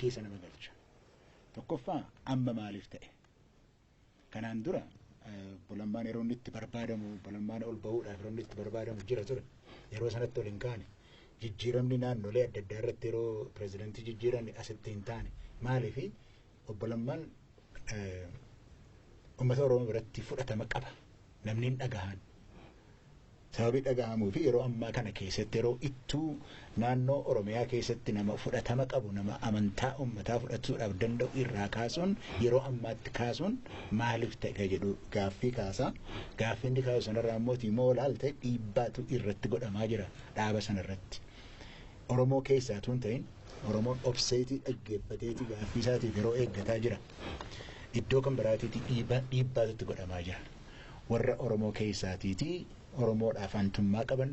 keessa nama galcha. Tokkoffaa amma maaliif ta'e? Kanaan dura bolammaan yeroo inni itti barbaadamu bolammaan ol bahuudhaaf yeroo inni itti barbaadamu jira ture. Yeroo sanatti ol hin kaane jijjiiramni naannolee adda addaa irratti yeroo pireezidantii jijjiiran asitti hin taane maaliif obbolammaan uummata Oromoo biratti fudhatama qaba. Namni hin dhagahan. Sababii dhagahamuu fi yeroo ammaa kana keessatti yeroo ittuu naannoo Oromiyaa keessatti nama fudhatama qabu nama amantaa uummataa fudhachuudhaaf danda'u irraa kaasuun yeroo ammaatti kaasuun maaliif ta'e jedhu gaaffii kaasa. Gaaffii inni kaasu sanarraa immoo immoo ilaalte dhiibbaatu irratti godhamaa jira dhaaba sanarratti. Oromoo keessaatu hin ta'in Oromoon obseetii dhaggeeffateeti gaaffii isaatiif yeroo eeggataa jira. Iddoo kan biraatiiti dhiibbaatu godhamaa jira. Warra Oromoo keessaatiiti Oromoodhaaf antummaa qaban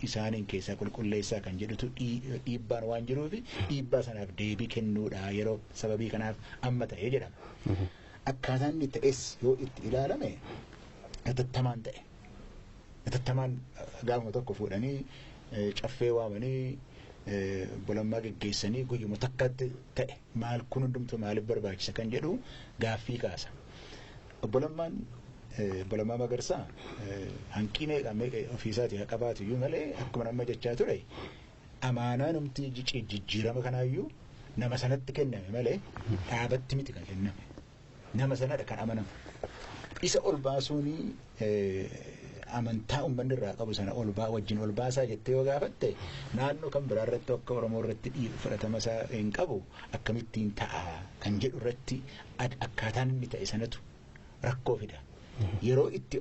isaaniin keessaa qulqulleessaa kan jedhutu dhiibbaan waan jiruuf dhiibbaa sanaaf deebii kennuudha yeroo sababii kanaaf amma ta'ee jedhama. Akkaataan inni ta'es yoo itti ilaalame atattamaan ta'e. Atattamaan gaafuma tokko fuudhanii caffee waamanii bolammaa geggeessanii guyyuma takkatti ta'e maal kun hundumtuu maaliif barbaachisa kan jedhu gaaffii kaasa. Bolammaa Magarsaa hanqina ofiisaatii haa qabaatu iyyuu malee akkuma nama jechaa ture amaanaa namti jijjiirama kanaayyuu nama sanatti kenname malee dhaabatti miti kan kenname. Nama sanadha kan amanamu. Isa ol baasuun amantaa uummanni irraa qabu sana wajjin ol baasaa jettee yoo gaafatte naannoo kan biraa irratti akka Oromoo irratti fudhatama isaa hin qabu akkamittiin ta'a kan jedhu irratti akkaataan inni ta'e sanatu rakkoo fida. Yeroo itti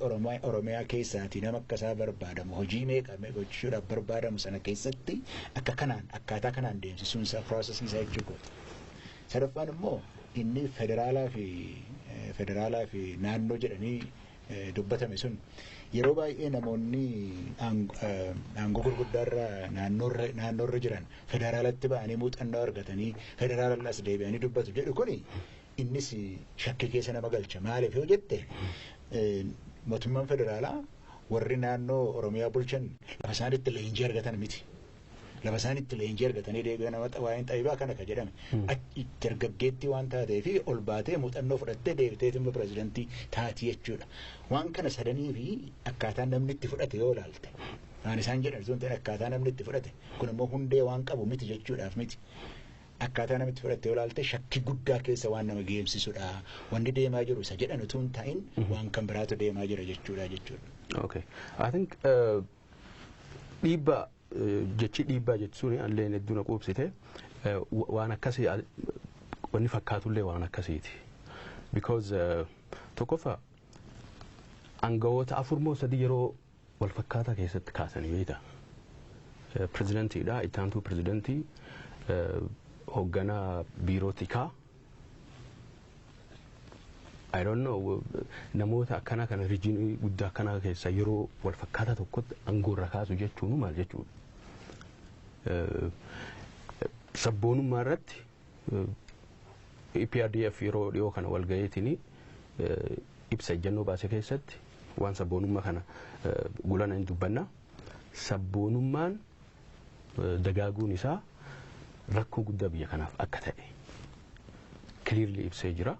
Oromiyaa keessaatii nama akka isaa barbaadamu hojii meeqa gochuudhaaf barbaadamu sana keessatti akkaataa kanaan deemsisuun isaa piroosesii isaa jechuudha. Sadaffaan immoo inni federaalaa fi naannoo jedhanii dubbatame sun yeroo baay'ee namoonni aangoo gurguddaarraa naannoorra jiran federaalatti ba'anii muuxannoo argatanii federaalas deebi'anii dubbatu jedhu kuni innis shakkii keessa nama galcha. Maaliif yoo jette mootummaan federaalaa warri naannoo Oromiyaa bulchan lafa isaan itti leenjii argatan miti. Lafa isaan itti leenjii argatanii deebi'an nama waa'een xaayibaa kana ka jedhame. Itti dargaggeettii waan taateef ol baatee muuxannoo fudhattee deebitee immoo pireezidantii taati jechuudha. Waan kana sadanii fi akkaataa namni itti fudhate yoo ilaalte. Waan isaan jedhan sun ta'e akkaataa namni itti fudhate kun immoo hundee waan qabu miti jechuudhaaf miti. Akkaataa namni itti fudhate yoo ilaalte shakkii guddaa keessa waan nama geemsisudha. Wanni deemaa jiru isa jedhan utuu hin ta'in waan kan biraatu deemaa jira jechuudha. Okay. I think jechi dhiibbaa jechuun illee hedduu na quubsite waan akkasii wanni fakkaatullee waan akkasiiti. Because tokkoffaa aangawoota afur moo sadii yeroo wal fakkaataa keessatti kaasanii beekta. Pireezidentiidha, itti aantuu pireezidentii, hoogganaa biiroo tikaa. I don't know namoota akkana kana riijinii guddaa akkana keessa yeroo wal fakkaataa tokkotti aangoorra kaasu jechuun maal jechuudha. Sabboonummaa irratti EPRDF yeroo dhiyoo kana wal gaheetiin ibsa ejjennoo baase keessatti waan sabboonummaa kana gulana hin dubbanna. Sabboonummaan dagaaguun isaa rakkoo guddaa biyya kanaaf akka ta'e clearly ibsee jira.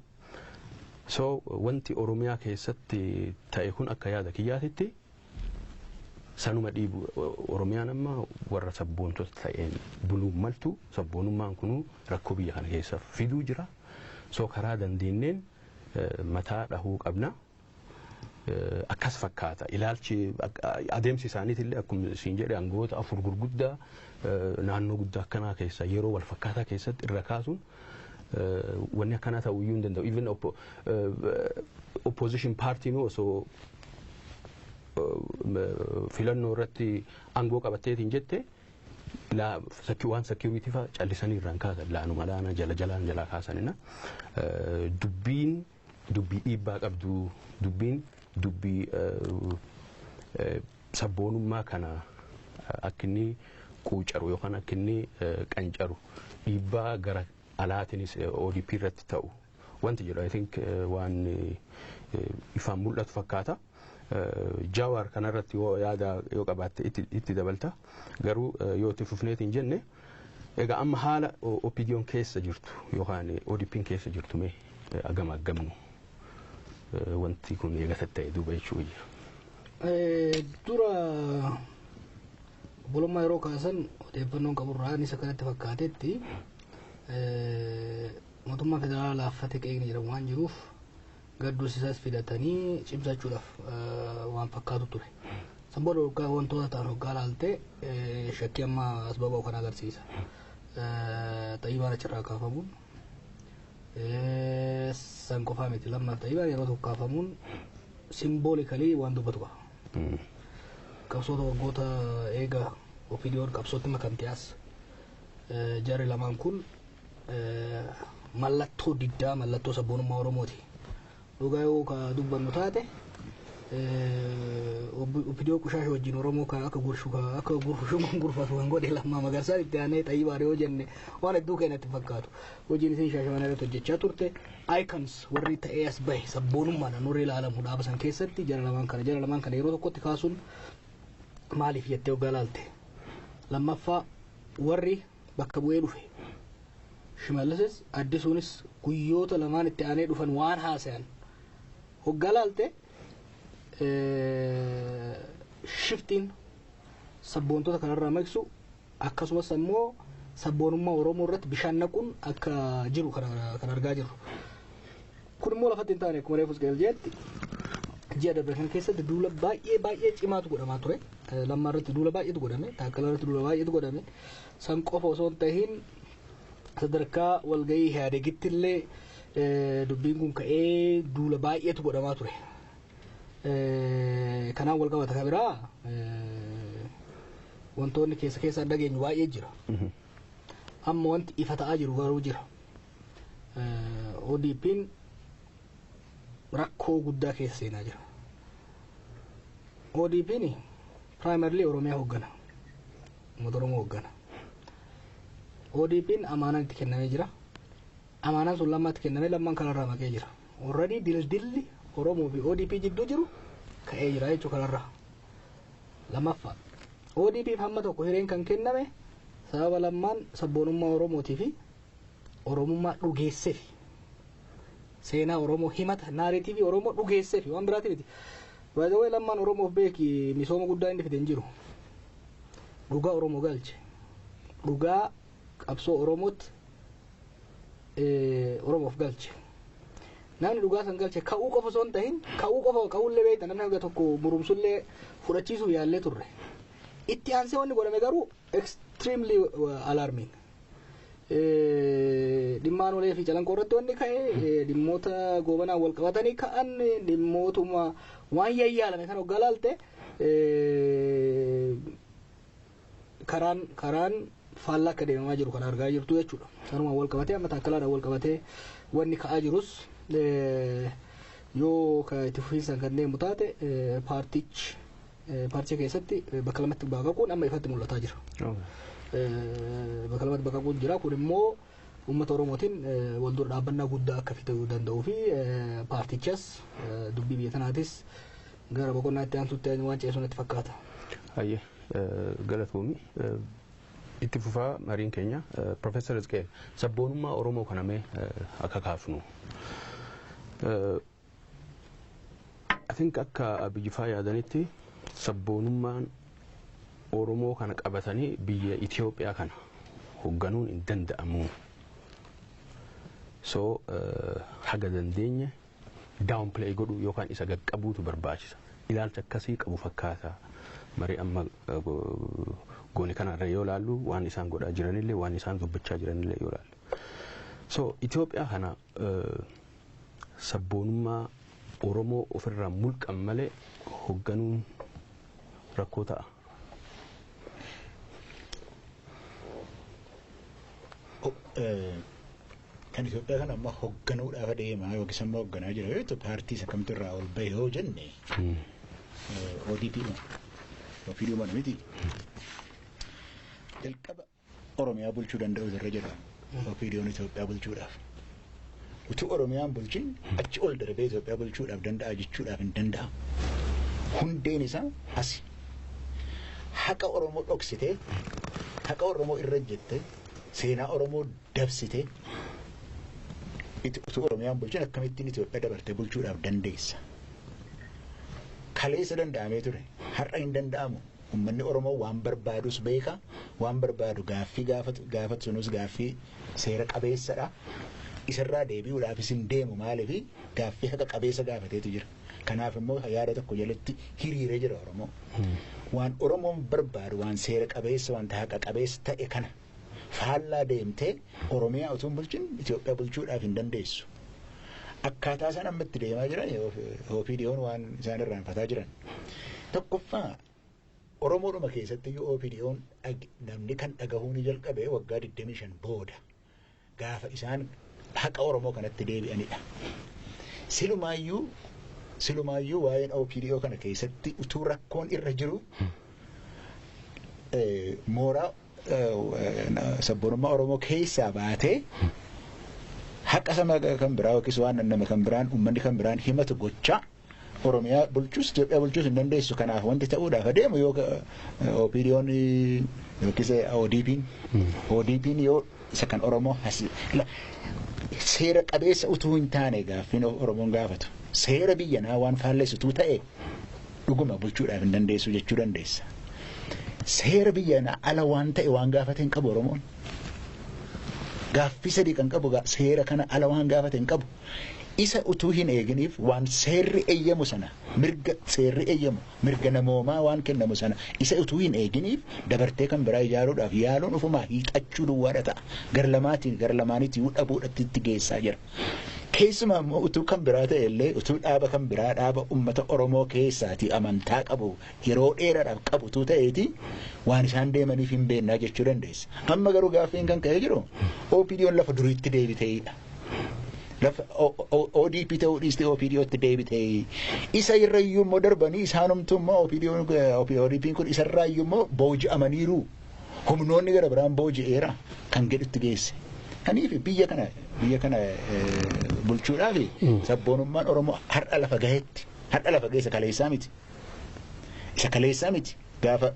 So wanti Oromiyaa keessatti ta'e kun akka yaada kiyyaatitti sanuma dhiibu Oromiyaan amma warra sabboontota ta'een buluun maltu sabboonummaan kunuu rakkoo biyya kana keessa fiduu jira. So karaa dandeenyeen mataa dhahuu qabna. Akkas fakkaata ilaalchi adeemsi isaaniitillee akkuma isin jedhe aangoota afur gurguddaa naannoo guddaa akkanaa keessa yeroo wal fakkaataa keessatti irra kaasuun wanni akkanaa ta'uu iyyuu hin danda'u. Even opposition party osoo filannoo irratti aangoo qabatteetiin jette waan security faa callisanii irraan kaasan laanuma laana jalaan jalaa kaasanina dubbii dhiibbaa qabdu dubbii sabboonummaa kana akka inni quucaru yookaan akka inni qancaru dhiibbaa gara alaatiinis ODP irratti ta'u wanti jedhu I think waan ifaan mul'atu fakkaata. Jawaar kanarratti yoo yaada yoo qabaatte itti dabalta garuu yoo itti fufneetiin jenne Egaa amma haala OPDO'n keessa jirtu yookaan ODP'n keessa jirtu mee agama aggamnu wanti kun eegata ta'e duuba jechuu jira. Dura bolummaa yeroo kaasan odeeffannoon qaburraa isa kanatti fakkaatetti mootummaa federaalaa laaffate qeeqni jedhamu waan jiruuf gadduus isaas fidatanii cimsachuudhaaf waan fakkaatu ture. Sanboota waggaa wantoota ta'an waggaa laaltee shakkii amma as baba'u kan agarsiisa. Xayyibaan achirraa kaafamuun san qofaa miti lammaaf xayyibaan yeroo tokko kaafamuun simboolikalii waan dubbatu qaba. Qabsoota waggoota eega OPDO'n qabsootti makamtiyaas jarri lamaan kun mallattoo diddaa mallattoo sabboonummaa Oromooti. Dhugaa yoo ka dubbannu taate OPDO qushaasha wajjin Oromoo ka akka gurshumaan gurfatu kan godhe Lammaa Magarsaa itti aanee Xayyibaa yoo jenne waan hedduu keenyatti fakkaatu. Hojiin isin Shaashamannee irratti hojjechaa turte icons warri ta'ee as bahe sabboonummaadhaan warri ilaalamu dhaaba san keessatti jara lamaan kana yeroo tokkotti kaasuun maaliif jettee waggaa laalte. Lammaffaa warri bakka bu'ee dhufe Shimallisis Addisuunis guyyoota lamaan itti aanee dhufan waan haasayan waggaa laalte shiftiin sabboontota kanarraa maqsu akkasumas immoo sabboonummaa Oromoo irratti bishaan naquun akka jiru kan argaa jirru. Kun immoo lafatti hin taane akkuma reefus galjeetti ji'a darbe kan keessatti duula baay'ee cimaatu godhamaa ture. Lammaa irratti duula baay'eetu godhame, Taakkalaa irratti duula baay'eetu godhame. San qofa osoo hin tahin sadarkaa walgahii Ihaadegitti illee dubbiin kun ka'ee duula baay'eetu godhamaa ture. Kanaan wal qabata kan biraa wantoonni keessa dhageenyu baay'ee jira. Amma wanti ifa ta'aa jiru garuu jira. ODP'n rakkoo guddaa keessa seenaa jira. ODP'n primarily Oromiyaa hooggana. Uummata Oromoo hooggana. ODP'n amaanaan itti kennamee jira. Amaanaan sun lammaatti kennamee lammaan kanarraa maqee jira. Already dildilli Oromoo fi ODP jidduu jiru ka'ee jira jechuu kanarraa. Lammaffaa ODP'f hamma tokko hireen kan kenname sababa lammaan sabboonummaa Oromootii fi Oromummaa dhugeesseef seenaa Oromoo himata naareetiivii Oromoo dhugeesseef waan biraati miti. Baay'ee lammaan Oromoof beeki misooma guddaa inni fide hin jiru. Dhugaa Oromoo galche. Dhugaa qabsoo Oromootti Oromoof galche. Namni dhugaa san galche ka'uu qofa osoo hin tahin ka'uullee beektan namni tokko murumsullee fudhachiisuuf yaallee turre. Itti aansee wanni godhame garuu extremely alarming. Dhimmaan olee fi calanqoo irratti wanni ka'e dhimmoota goobanaan wal qabatanii ka'an dhimmootuma waan yayyaalame kan hoggaa laalte karaan faallaa akka deemamaa jiru kan argaa jirtu jechuudha. Sanumaan wal qabatee amma Taakkalaadhaan wal qabatee wanni ka'aa jirus yoo ka itti fufiinsan kan deemu taate paarticha keessatti bakka lamatti baqaquun amma ifatti mul'ataa jira. Bakka lamatti baqaquun jira kun immoo uummata Oromootiin wal dura dhaabbannaa guddaa akka fiduu danda'uu fi paartichas dubbii biyya tanaatis gara boqonnaatti aansutti waan ceesuu natti fakkaata. Hayyee galatoomii itti fufaa mariin keenya Profeesar Hizqeel sabboonummaa Oromoo kanamee akka kaafnu. I think akka biyyifaa yaadanitti sabboonummaan Oromoo kana qabatanii biyya Itoophiyaa kana hoogganuun hin danda'amu. So haga dandeenye downplay godhuu yookaan isa gaqqabuutu barbaachisa. Ilaalcha akkasii qabu fakkaata. Marii amma goone kanarra yoo laallu waan isaan godhaa jiranillee waan isaan dubbachaa jiranillee yoo laallu. So Itoophiyaa kana sabboonummaa Oromoo ofirraa mulqan malee hoogganuun rakkoo ta'a. Kan Itoophiyaa kana amma hoogganuudhaaf adeemaa yookiis immoo hoogganaa jira yoo ta'u paartii isa kamirraa ol bahe yoo jenne ODP OPDO mana miti. Jalqaba Oromiyaa bulchuu danda'u irra jira OPDO'n Itoophiyaa bulchuudhaaf. Utuu Oromiyaan bulchin achi ol darbee Itoophiyaa bulchuudhaaf danda'a jechuudhaaf hin danda'amu. Hundeen isaa asi. Haqa Oromoo dhoksitee haqa Oromoo irra jettee seenaa Oromoo dabsitee utuu Oromiyaan bulchan akkamittiin Itoophiyaa dabartee bulchuudhaaf dandeessa. Kaleessa danda'amee ture har'a hin danda'amu. Uummanni Oromoo waan barbaadus beeka, waan barbaadu gaaffii gaafatu sunus gaaffii seera qabeessadha. Isarraa deebi'uudhaafis hin deemu maaliif gaaffii haqa qabeessa gaafateetu jira. Kanaaf immoo yaada tokko jalatti hiriiree jira Oromoo. Waan Oromoon barbaadu waan seera qabeessa wanta haqa qabeessa ta'e kana faallaa deemtee Oromiyaa utuu hin bulchin Itoophiyaa bulchuudhaaf hin dandeessu. Akkaataa isaan amma itti deemaa jiran OPDO'n waan isaan irraanfataa jiran. Tokkoffaa Oromoodhuma keessatti iyyuu OPDO'n namni kan dhagahuu ni jalqabe waggaa 25 booda gaafa isaan haqa Oromoo kanatti deebi'anidha. Silumaayyuu waa'een OPDO kana keessatti utuu rakkoon irra jiru mooraa sabboonummaa Oromoo keessaa baatee haqa sama kan biraa yookiis waan nama kan biraan uummanni kan biraan himatu gochaa Oromiyaa bulchuus Itoophiyaa bulchuus hin dandeessu. Kanaaf wanti ta'uudhaaf adeemu yoo OPDO'n yookiis ODP'n yoo isa kan Oromoo seera qabeessa utuu hin taane gaaffiin Oromoon gaafatu seera biyyanaa waan faallessutuu ta'e dhuguma bulchuudhaaf hin dandeessu jechuu dandeessa. Seera biyyanaa ala waan ta'e waan gaafate hin qabu Oromoon. Gaaffii sadii kan qabu seera kana ala waan gaafate hin qabu. Isa utuu hin eeginiif waan seerri eeyyamu sana seerri eeyyamu mirga namoomaa waan kennamu sana isa utuu hin eeginiif dabartee kan biraa ijaaruudhaaf yaaluun ufumaa hiixachuu duwwaadha ta'a. Gara lamaanitti dhabuudhaatti itti geessaa jira. Keessumaa immoo utuu kan biraa ta'e illee utuu dhaaba kan biraa dhaaba uummata Oromoo keessaati amantaa qabu yeroo dheeraadhaaf qabu utuu ta'eeti waan isaan deemaniif hin beennaa jechuu dandeessa. Amma garuu gaaffiin kan ka'ee jiru OPDO'n lafa duriitti deebiteedha. Lafa ODP ta'uu dhiistee OPDO'tti deebitee isa irra iyyuu immoo darbanii isaanumtuu immoo ODP'n kun isarraa iyyuu immoo booji'amaniiru. Humnoonni gara biraan booji'eera kan jedhutti geesse. Kanaaf biyya kana bulchuudhaaf sabboonummaan Oromoo har'a lafa geessa kaleessaa miti. Isa kaleessaa miti gaafa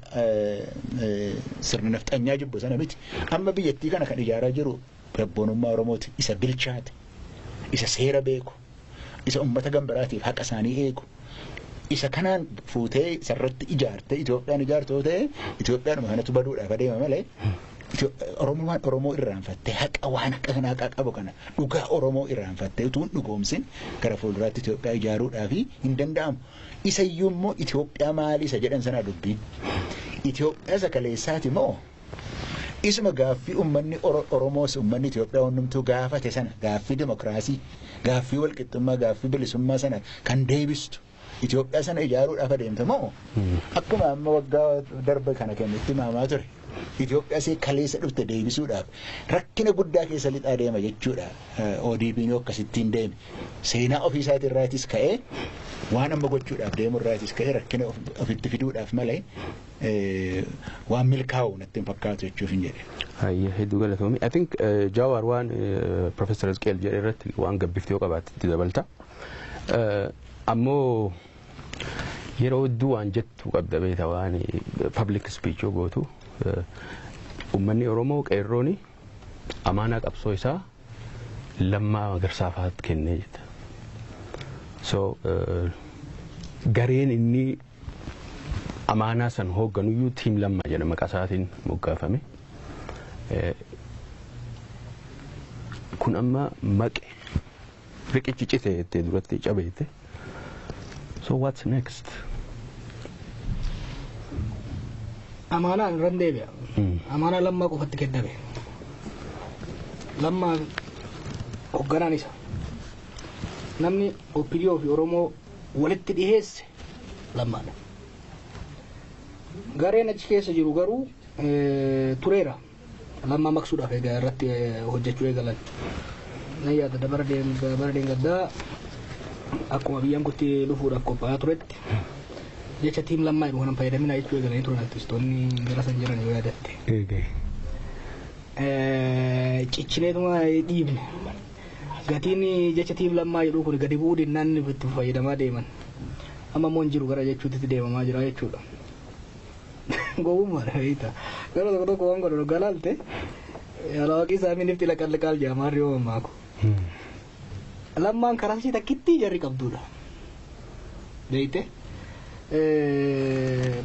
sirna nafxanyaa jibbu sana miti. Amma biyyattii kana kan ijaaraa jiru sabboonummaa Oromooti. Isa bilchaate, isa seera beeku, isa uummata gambaraatiif haqa isaanii eegu. Isa kanaan fuutee sarratti ijaartee Itoophiyaan ijaartoo ta'e Itoophiyaanuma kanatu baduudhaaf adeema malee. Oromoo irraanfattee haqa waan haqa kana haqa qabu kana dhugaa Oromoo irraanfattee utuu hin dhugoomsin gara fuulduraatti Itoophiyaa ijaaruudhaaf hin danda'amu. Isa iyyuu immoo Itoophiyaa maali isa jedhan sana dubbiin. Itoophiyaa isa kaleessaati moo isuma gaaffii uummanni Oromoos uummanni Itoophiyaa hundumtuu gaafate sana gaaffii dimokiraasii, gaaffii walqixxummaa, gaaffii bilisummaa sana kan deebistu Itoophiyaa sana ijaaruudhaaf adeemta moo akkuma amma waggaa darbe kana kennutti maamaa ture. Itoophiyaa see kaleessa dhufte deebisuudhaaf rakkina guddaa keessa lixaa deema jechuudha. ODP'n akkasittiin deeme seenaa ofiisaatii irraatis ka'ee waan amma gochuudhaaf deemu irraatis ka'ee rakkina ofitti fiduudhaaf malee waan milkaa'u natti hin fakkaatu jechuuf hin jedhe. Hedduu galatoomii. I think Jawaar waan Professor Hizqeel jedhe irratti waan gabbiftee yoo qabaatte dabalta. Ammoo yeroo hedduu waan jettu qabda beekta waan public speech yoo gootu. Uummanni Oromoo qeerrooni amaanaa qabsoo isaa Lammaa Magarsaafatti kennee jira. So gareen inni amaanaa san hoogganuyyuu tiim Lammaa jedhama maqaa isaatiin moggaafame. Kun amma maqe riqichi cite jettee duratti cabeette. So what's next? Amaanaan irraan deebi'a. Amaanaa Lammaa qofatti kenname. Lammaa hoogganaan isa. Namni OPDO fi Oromoo walitti dhiheesse Lammaadha. Gareen achi keessa jiru garuu tureera. Lammaa maqsuudhaaf egaa irratti hojjechuu eegalan. Na yaada dabara deemgaddaa akkuma biyyaan kutti dhufuudhaaf qophaa'aa turetti. Jecha tiim Lammaa jedhu kanan fayyadaminaa jechuu eegalanii turan artistoonni gara san jiran yoo yaadatte. Ciccineetuma dhiibne. Gatiin jecha tiim Lammaa jedhu kun gadi bu'uu dinnaan itti fayyadamaa deeman. Amma immoo hin jiru gara jechuutti deemamaa jira jechuudha. Gowwummaadha beektaa. Gara tokko waan godhu galaalte Yaalawaqii isaa minifti laqal jaamaarri yoo maako. Lammaan karansii takkitti jarri qabduudha. Beeyte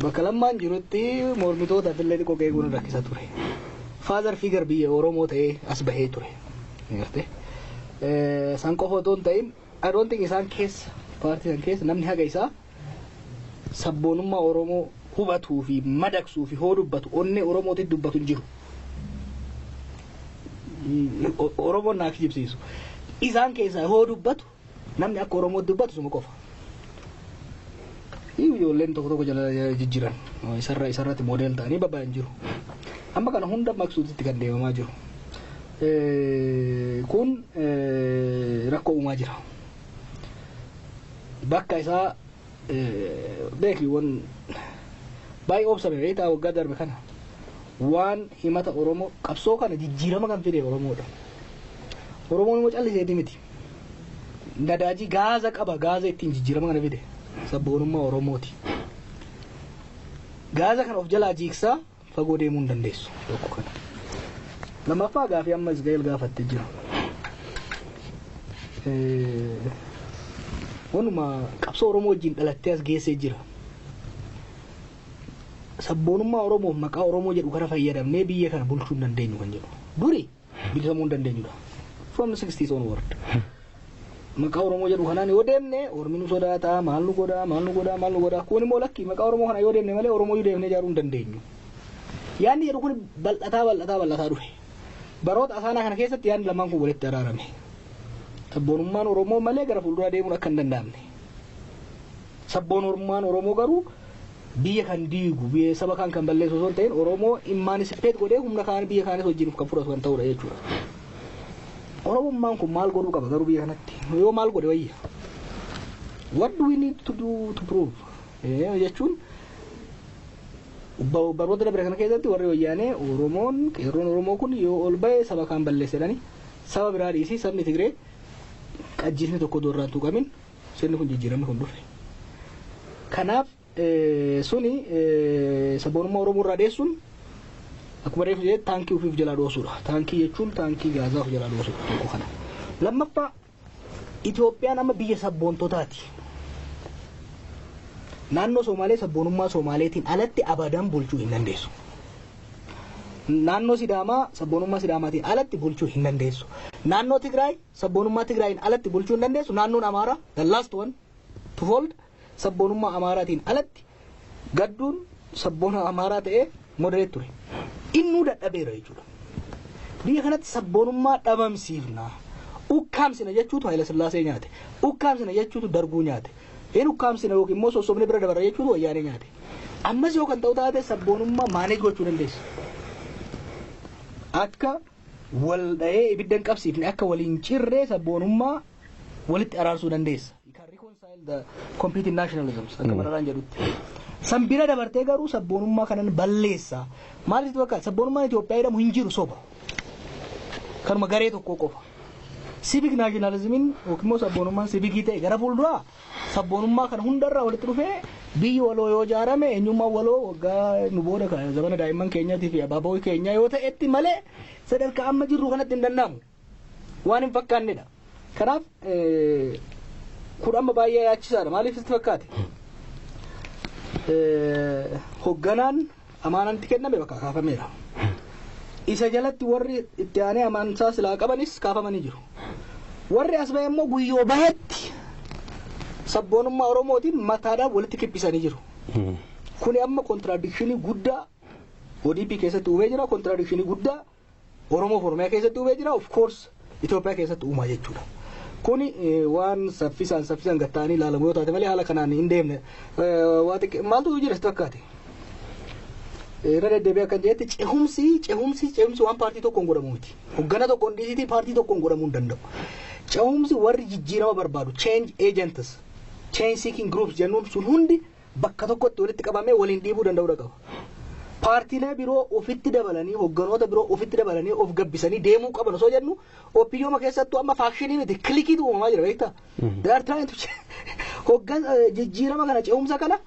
bakka lammaan jirutti mormitoota fillee xiqqoo qeequun rakkisa ture. Faazar fiigar biyya Oromoo ta'ee as bahee ture. San qofa otoo hin ta'in adoontiin isaan keessa paartii san keessa namni haga isaa sabboonummaa Oromoo hubatuu fi madaqsuu fi hoo dubbatu onnee Oromootti dubbatu hin jiru. Oromoon naaf jibsiisu. Isaan keessaa hoo dubbatu namni akka Oromootti dubbatu suma qofa. Ijoolleen tokko tokko jala jijjiiran isarratti moodel ta'anii babba'an jiru. Amma kana hunda maqsuutitti kan deemamaa jiru. Kun rakkoo uumaa jira. Bakka isaa beekliiwwan baay'ee obsame beektaa waggaa darbe kana waan himata Oromoo qabsoo kana jijjiirama kan fide Oromoodha. Oromoon immoo calliseeti miti. Nadaajii gaaza qaba gaaza ittiin jijjiirama kana fide sabboonummaa Oromooti. Gaaza kana of jalaa jiiksaa fagoo deemuu hin dandeessu tokko kana. Lamaffaa gaafii amma Isgaa'eel gaafattee jira. Wanuma qabsoo Oromoo wajjin dhalattee as geessee jira. Sabboonummaa Oromoo maqaa Oromoo jedhu kana fayyadamnee biyya kana bulchuu hin dandeenyu kan jedhu. Duri bilisamuu hin dandeenyudha. From the 60s onward. Maqaa Oromoo jedhu kanaan yoo deemne Oromiin sodaata maal nu godha kun immoo lakki maqaa Oromoo kana yoo deemne malee Oromoo yoo deemne ijaaruu hin dandeenyu. Yaanni jedhu kun bal'ataa dhufe. Baroota asaanaa kana keessatti yaanni lamaan kun walitti araarame. Sabboonummaan Oromoo malee gara fuulduraa deemuun akka hin danda'amne. Sabboonummaan Oromoo garuu biyya kan diigu biyya saba kan balleessu osoo hin ta'in Oromoo immaanisipeet godhee humna kaan biyya kaanis wajjin kan fudhatu kan ta'udha jechuudha. Oromummaan kun maal godhuu qaba garuu biyya kanatti yoo maal godhe wayya. What do we need to do to prove? Jechuun baroota dabre kana keessatti warri wayyaanee Oromoon qeerroon Oromoo kun yoo ol ba'e saba kaan balleessedhani saba biraa dhiisii sabni Tigree qajjiisni tokko doorraan tuqamin sirni kun jijjiirame kun dhufe. Kanaaf suni sabboonummaa Oromoo irraa deessuun akkuma reefu jedhe taankii ofiif jalaa dhoosudha. Taankii jechuun taankii gaazaa of jalaa dhoosudha tokko kana. Lammaffaa Itoophiyaan amma biyya sabboontotaati. Naannoo Somaalee sabboonummaa Somaaleetiin alatti abadan bulchuu hin dandeessu. Naannoo Sidaamaa sabboonummaa Sidaamaatiin alatti bulchuu hin dandeessu. Naannoo Tigraay sabboonummaa Tigraayiin alatti bulchuu hin dandeessu. Naannoon Amaaraa the last one to hold sabboonummaa Amaaraatiin alatti gadduun sabboona Amaaraa ta'ee moderate ture. Innuu dadhabeera jechuudha. Biyya kanatti sabboonummaa dhabamsiifna. Ukkaamsina jechuutu Haayila Sillaasee nyaate. Ukkaamsina jechuutu Darguu nyaate. Ukkaamsina yookiin immoo sossobni bira dabarra jechuutu Wayyaanee nyaate. Ammas yoo kan ta'u taate sabboonummaa maaneej gochuu dandeessa. Akka wal dhahee ibidda hin qabsiifne akka waliin cirree sabboonummaa walitti araarsuu dandeessa. You can reconcile the competing nationalisms akka mararaan jedhutti. San bira dabartee garuu sabboonummaa kanan balleessa. Maaliif bakka sabboonummaan Itoophiyaa jedhamu hin jiru soba. Kanuma garee tokko qofa. Civic nationalismin yookiin immoo sabboonummaan civikii ta'e gara fuulduraa sabboonummaa kana hundarraa walitti dhufee biyyi waloo yoo ijaarame eenyummaa waloo waggaa nu booda zamana daa'imman keenyaatii fi abaaboo keenyaa yoo ta'etti malee sadarkaa amma jirru kanatti hin danda'amu. Waan hin fakkaannedha. Kanaaf kun amma baay'ee yaachisaadha. Maaliif sitti fakkaate? Hogganaan amaanatti kenname bakka kaafameera. Isa jalatti warri itti aanee amantaa silaa qabanis kaafamanii jiru. Warri as ba'e immoo guyyoo bahetti sabboonummaa Oromootiin mataadhaan walitti kibbisanii jiru. Kuni amma kontiraaዲkshinii guddaa ODP keessatti uumee jira. Kontiraadikshinii guddaa Oromiyaa keessatti uumee jira. Of course Itoophiyaa keessatti uumaa jechuudha. Kuni waan saffisaan gattaanii ilaalamu yoo taate malee haala kanaan hin deemne. Maaltu jira sitti fakkaate? Irra deddeebi'ee akkan jedhetti cehumsi waan paartii tokkoon godhamu miti. Hoggana tokkoon dhiisitii paartii tokkoon godhamuu hin danda'u. Cehumsi warri jijjiirama barbaadu change agents, change seeking groups jennuun sun hundi bakka tokkotti walitti qabamee waliin dhiibuu danda'uudha qaba. Paartiilee biroo ofitti dabalanii hogganoota biroo ofitti dabalanii of gabbisanii deemuu qaban osoo jennu opiniyooma keessattuu amma faakshinii miti kilikiitu uumamaa jira beektaa? They are trying to hoggan jijjiirama kana cehumsa kana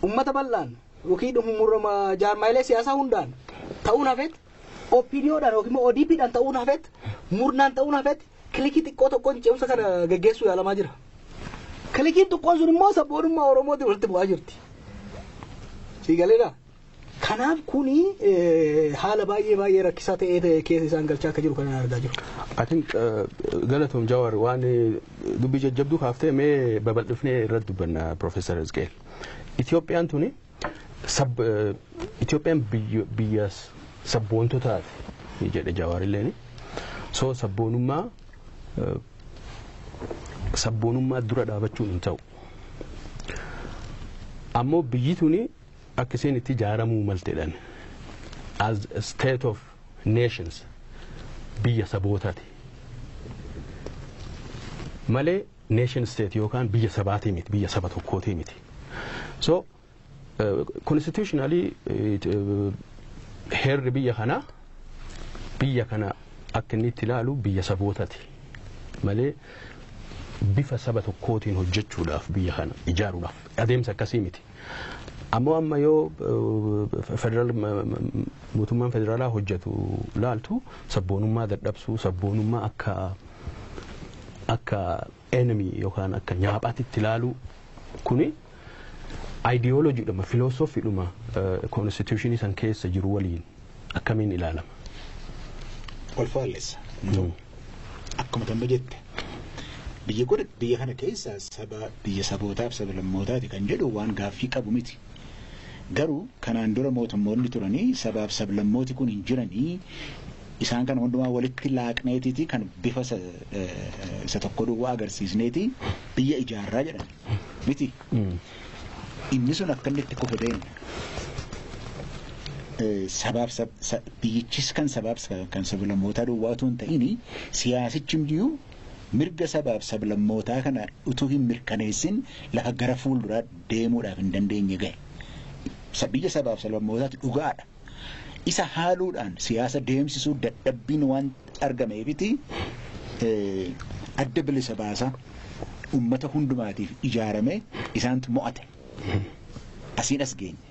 uummata bal'aan yookiin dhumurama jaarmaayilee siyaasaa hundaan ta'uun hafeet OPDOdhaan yookiin immoo ODPdhaan ta'uun hafeet murnaan ta'uun hafeet kilikii xiqqoo tokkoon ce'umsa kana geggeessuu yaalamaa jira. Kilikiin xiqqoon sun immoo sabboonummaa Oromootiin walitti bu'aa jirti. Siigaleedha. Kanaaf kuni haala baay'ee rakkisaa ta'ee keessa isaan galchaa akka jiru kan argaa jiru. I think Galatoom Jawar waan dubbii jajjabduu kaaftee mee babal'ifnee irratti dubbanna Profeesar Hizqeel. Itoophiyaan tuni Itoophiyaan biyya sabboontotaati jedhe Jawar illeen. So sabboonummaa dura dhaabachuun hin ta'u. Ammoo biyyi tuni akkasiin itti ijaaramuu malteedhaan as a state of nations biyya sabootaati malee nation state yookaan biyya sabaatii miti biyya saba tokkootii miti. So constitutionally heerri biyya kana akka inni itti ilaalu biyya sabootaati malee bifa saba tokkootiin hojjechuudhaaf biyya kana ijaaruudhaaf adeemsa akkasii miti. Ammoo amma yoo mootummaan federaalaa hojjetu laaltu sabboonummaa dadhabsuu sabboonummaa akka enemy yookaan akka nyaaphaatti itti ilaalu kuni ideologiidhuma filoosofiidhuma constitutionii san keessa jiru waliin akkamiin ilaalama. Wal faallessa. Akkuma tamma jette biyya kana keessa biyya sabootaaf saba lammootaati kan jedhu waan gaaffii qabu miti. Garuu kanaan dura mootummoonni turanii sabaaf sablammooti kun hin jiranii isaan kana hundumaa walitti laaqneetiiti kan bifa isa tokko duwwaa agarsiisneeti biyya ijaarraa jedhan miti. Inni sun akka inni itti kufe deemna. Biyyichis kan sabaaf kan sablammootaa duwwaatu hin ta'ini siyaasichi iyyuu mirga sabaaf sablammootaa kana utuu hin mirkaneessin lafa gara fuulduraa deemuudhaaf hin dandeenye gahe. Biyya sabaaf sablammootaatti dhugaadha. Isa haaluudhaan siyaasa deemsisuu dadhabbiin waan argameefiti adda bilisa baasaa uummata hundumaatiif ijaarame isaantu mo'ate. Asiin as geenye.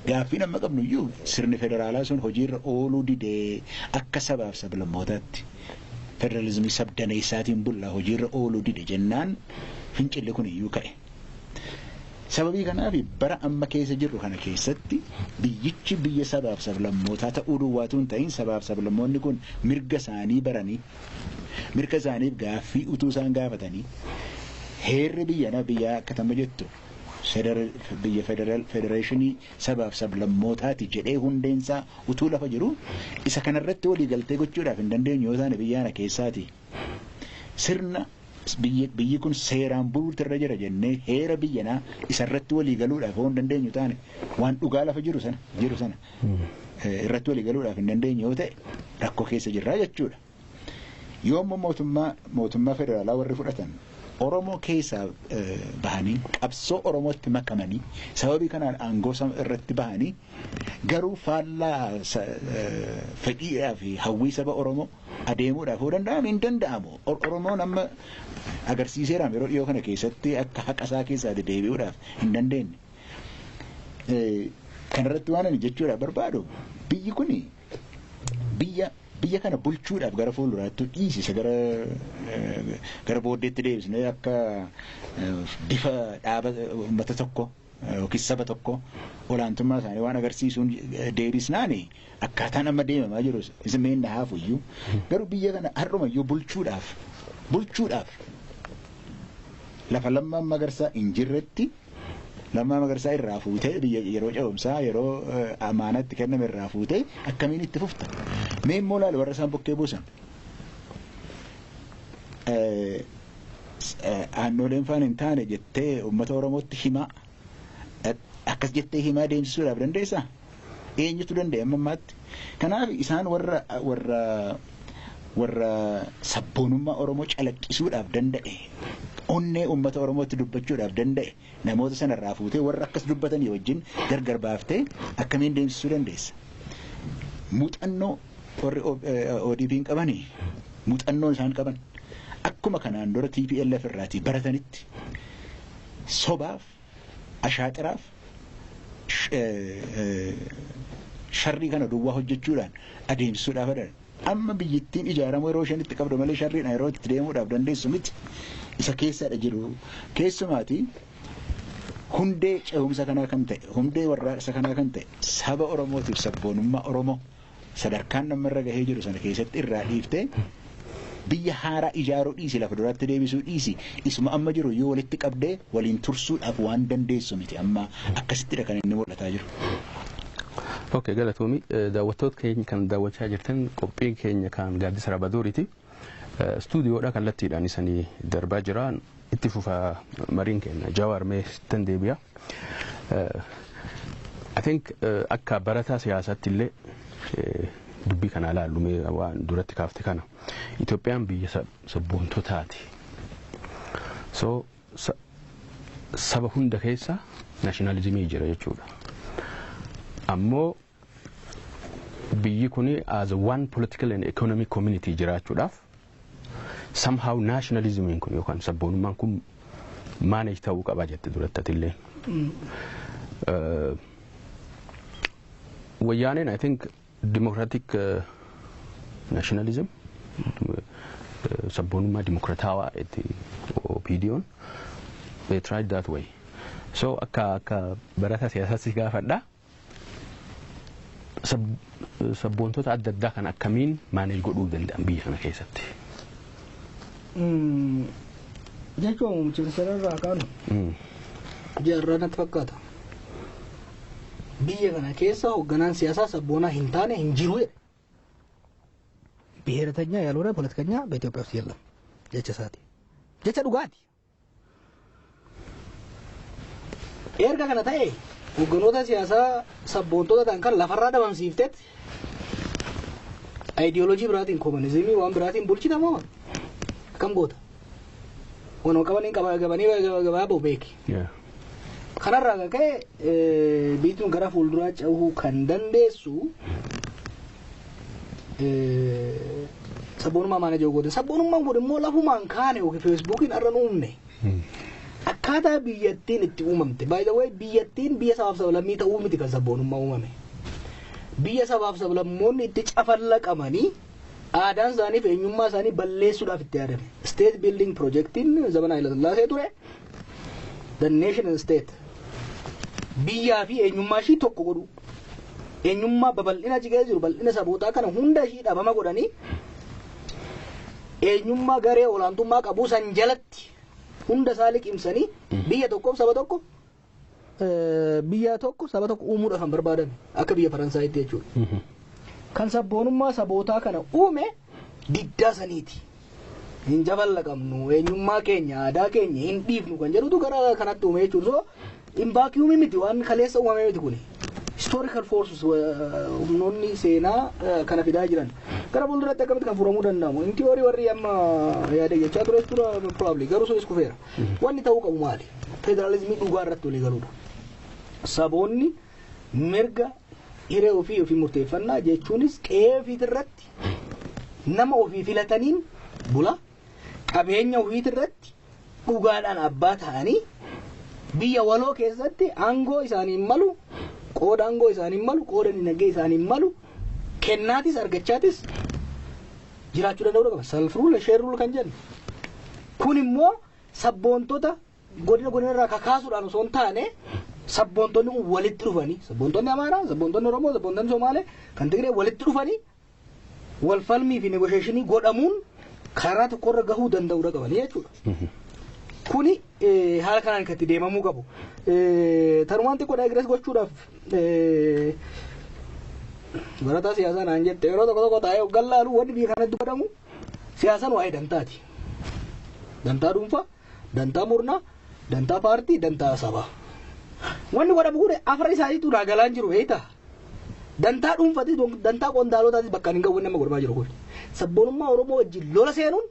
Gaaffiin amma qabnu iyyuu sirni federaalaa sun hojiirra ooluu didee akka sabaaf sablammootaatti federalizimii sabdaneessaatiin bullaa hojiirra ooluu dide jennaan fincilli kun iyyuu ka'e. Sababii kanaaf bara amma keessa jirru kana keessatti biyyichi biyya sabaaf sablammootaa ta'uu duwwaatu hin ta'in sabaaf sablammoonni kun mirga isaanii baranii mirga isaaniif gaaffii utuu isaan gaafatanii heerri biyyaa akka tamma jettu biyya federeeshinii sabaaf sablammootaati jedhee hundeensaa utuu lafa jiru isa kanarratti walii galtee gochuudhaaf hin dandeenyu yoo taane biyyaana keessaati sirna biyyi kun seeraan buluutti irra jira jennee heera biyyanaa isarratti walii galuudhaaf yoo hin dandeenyu taane waan dhugaa lafa jiru sana irratti walii galuudhaaf hin dandeenyu yoo ta'e rakkoo keessa jirraa jechuudha. Yoo ammoo mootummaa federaalaa warri fudhatan Oromoo keessaa bahanii qabsoo Oromootti makamanii sababii kanaan aangoo irratti bahanii garuu faallaa fedhiidhaa fi hawwii saba Oromoo adeemuudhaaf yoo danda'ame hin danda'amu. Oromoon amma agarsiiseeraam yeroo dhiyoo kana keessatti akka haqasaa keessaa deebi'uudhaaf hin dandeenye. Kanarratti waan ani jechuudhaaf barbaadu biyyi kuni biyya kana bulchuudhaaf gara fuulduraatti dhiisise gara booddeetti deebisne akka bifa dhaaba uummata tokko yookiin saba tokko olaantummaa isaanii waan agarsiisuun deebisnaani akkaataan amma deemamaa jiru isa meenna haafuyyuu garuu biyya kana har'umayyuu bulchuudhaaf lafa Lammaa Magarsaa hin jirretti Lammaa Magarsaa irraa fuutee biyya yeroo ce'umsaa yeroo amaanatti kenname irraa fuutee akkamiin itti fufta? Mee immoo laala warra isaan bokkee buusan. Aannoleen faan hin taane jettee uummata Oromootti himaa akkas jettee himaa deemsisuudhaaf dandeessaa? Eenyutu danda'e amma ammaatti? Kanaaf isaan warra sabboonummaa Oromoo calaqqisuudhaaf danda'e onnee uummata Oromootti dubbachuudhaaf danda'e namoota sanarraa fuutee warra akkas dubbatanii wajjin gargar baaftee akkamiin deemsisuu dandeessa? Muuxannoo warri ODP'n qabanii muuxannoo isaan qaban akkuma kanaan dura TPLF irraatii baratanitti sobaaf ashaaxiraaf sharrii kana duwwaa hojjechuudhaan adeemsisuudhaaf adan amma biyyattiin ijaaramu yeroo isheen itti qabdu malee sharriidhaan yeroo itti deemuudhaaf dandeessu miti isa keessadha jiru keessumaati hundee ce'umsa kanaa kan ta'e hundee warraaqsa kanaa kan ta'e saba Oromootiif sabboonummaa Oromoo sadarkaan namarra gahee jiru sana keessatti irraa dhiiftee biyya haaraa ijaaruu dhiisi lafa duraatti deebisuu dhiisi isuma amma jiru yoo walitti qabdee waliin tursuudhaaf waan dandeessu miti amma akkasittidha kan inni mul'ataa jiru. Okay, galatoomii daawwattoota keenya kan daawwachaa jirtan qophiin keenya kan gaaddisa Rabadooriiti. Stuudiyoodha kallattiidhaan isanii darbaa jiran itti fufaa mariin keenya Jawaar mee tan deebi'a. I think akka barataa siyaasaatti illee dubbii kana ilaallu mee waan duratti kaafte kana Itoophiyaan biyya sabboontotaati. So saba hunda keessa naashinaalizimii jira jechuudha. Ammoo biyyi kuni as one political and economic community jiraachuudhaaf somehow nationalism kun yookaan sabboonummaan kun manage ta'uu qaba jette duratti illee. Wayyaaneen I think democratic nationalism sabboonummaa dimokratawaa itti OPDO'n they tried that way. So akka barataa siyaasaatti gaafadha. Sabboontota adda addaa kan akkamiin manage godhuu danda'an biyya kana keessatti. Jechuun cimsararraa kaanu jaarraa natti fakkaata. Biyya kana keessa hoogganaan siyaasaa sabboonaa hin taane hin jiru jedhe. ብሔረተኛ ያልሆነ ፖለቲከኛ በኢትዮጵያ ውስጥ የለም ጀቻሳቲ ጀቻ ዱጋቲ ኤርጋ kana ta'e hogganoota siyaasaa sabboontoota ta'an kan lafarraa dhabamsiifteet ideoloojii biraatiin koomunizimii waan biraatiin bulchitamoo akkam goota wanoo qabanii gabaa ba'u beeki kanarraa kan ka'e biituun gara fuulduraa cehuu kan dandeessu sabboonummaa maana jiru godhe sabboonummaan kun immoo lafumaan kaane yookiin feesbuukiin irra uumne akkaataa biyyattiin itti uumamte by the way biyyattiin biyya sabaaf sablammii ta'uu miti kan sabboonummaa uumame biyya sabaaf sablammoonni itti cafallaqamanii aadaan isaanii fi eenyummaa isaanii balleessuudhaaf itti yaadame state building projectiin zamana Hayilasillaasee ture the nation and state biyyaa fi eenyummaa ishii tokko godhu eenyummaa babal'ina jigee jiru bal'ina sabootaa kana hunda ishii dhabama godhanii eenyummaa garee olaantummaa qabu san jalatti hunda isaa liqimsanii biyya tokkoof saba tokko uumuudhaaf kan barbaadan akka biyya Faransaayitti jechuudha. Kan sabboonummaa sabootaa kana uume diddaa saniiti. Hin jaballaqamnu eenyummaa keenya aadaa keenya hin dhiifnu kan jedhutu gara kanatti uume jechuudha. So in vacuum miti waan kaleessa uumame miti kuni. Historical forces humnoonni seenaa kana fidaa jiran gara fuulduratti akkamitti kan furamuu danda'amu in theory warri amma yaada jechaa ture probably garuu sunis kufeera wanni ta'uu qabu maali federalizimii dhugaa irratti walii galuudha saboonni mirga hiree ofii murteeffannaa jechuunis qe'ee ofiitirratti nama ofii filataniin bula qabeenya ofiitirratti dhugaadhaan abbaa ta'anii biyya waloo keessatti aangoo isaanii malu qooda aangoo isaanii malu qooda dinagdee isaanii malu kennaatis argachaatis jiraachuu danda'uu qaba self rule share rule kan jennu kun immoo sabboontota godina irraa kakaasuudhaan osoo hin taane sabboontonni walitti dhufanii sabboontonni Amaaraa sabboontonni Oromoo sabboontonni Somaalee kan Tigree walitti dhufanii wal falmii fi negotiationii godhamuun karaa tokkorra gahuu danda'uu qabanii jechuudha. Kuni haala kanaan kan itti deemamuu qabu. Tarumaan xiqqoo digress gochuudhaaf barataa siyaasaa naan jette yeroo tokko taa'ee gallaalu wanni biyya kanatti godhamu siyaasaan waa'ee dantaati. Dantaa dhuunfaa, dantaa murnaa, dantaa paartii, dantaa sabaa. Wanni godhamu kun afra isaaniitu raagalaan jiru beektaa? Dantaa dhuunfaatis dantaa qondaalotaatis bakka hin ga'u nama godhamaa jiru kun. Sabboonummaa Oromoo wajjin lola seenuun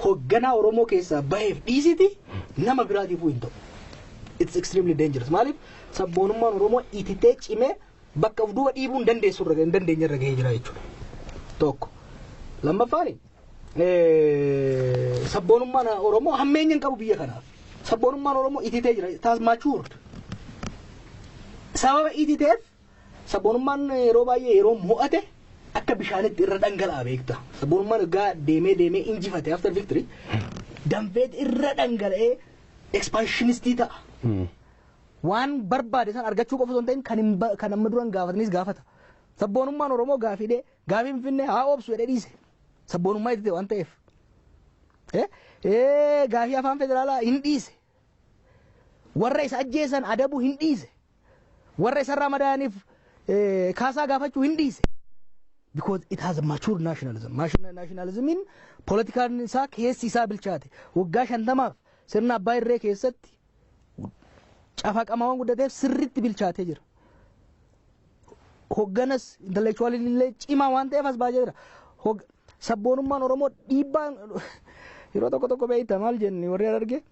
hoogganaa Oromoo keessaa baheef dhiisiti nama biraatiifuu hin ta'u. It's extremely dangerous. Maaliif sabboonummaan Oromoo ititee cimee bakka of duuba dhiibuu hin dandeenye irra gahee jira jechuudha. Tokko. Lammaffaan sabboonummaan Oromoo hammeenya hin qabu biyya kanaaf. Sabboonummaan Oromoo ititee jira. It has matured. Sababa ititeef sabboonummaan yeroo baay'ee yeroo mo'ate akka bishaanitti irra dhangala'aa beekta. Sabboonummaan egaa deemee injifate after victory danfeet irra dhangala'ee expansionistii ta'a. Waan barbaade san argachuu qofa osoo hin ta'in kan amma duran gaafatanis gaafata. Sabboonummaan Oromoo gaafii Finfinnee haa obsu jedhee dhiise. Sabboonummaa itti waan ta'eef. Gaafii afaan federaalaa hin dhiise. Warra isa ajjeesan adabuu hin dhiise. Warra isarraa madaaniif kaasaa gaafachuu hin dhiise. Because it has a mature nationalism. Nationalismiin politikaan isaa keessi isaa bilchaate. Waggaa 50 sirna abbaa irree keessatti cafaqamaa guddateef sirriitti bilchaatee jira. Hogganas intellectually illee cimaa waan ta'eef as baay'ee jira. Sabboonummaan Oromoo dhiibbaan yeroo tokko beeyta maal jenni warri arge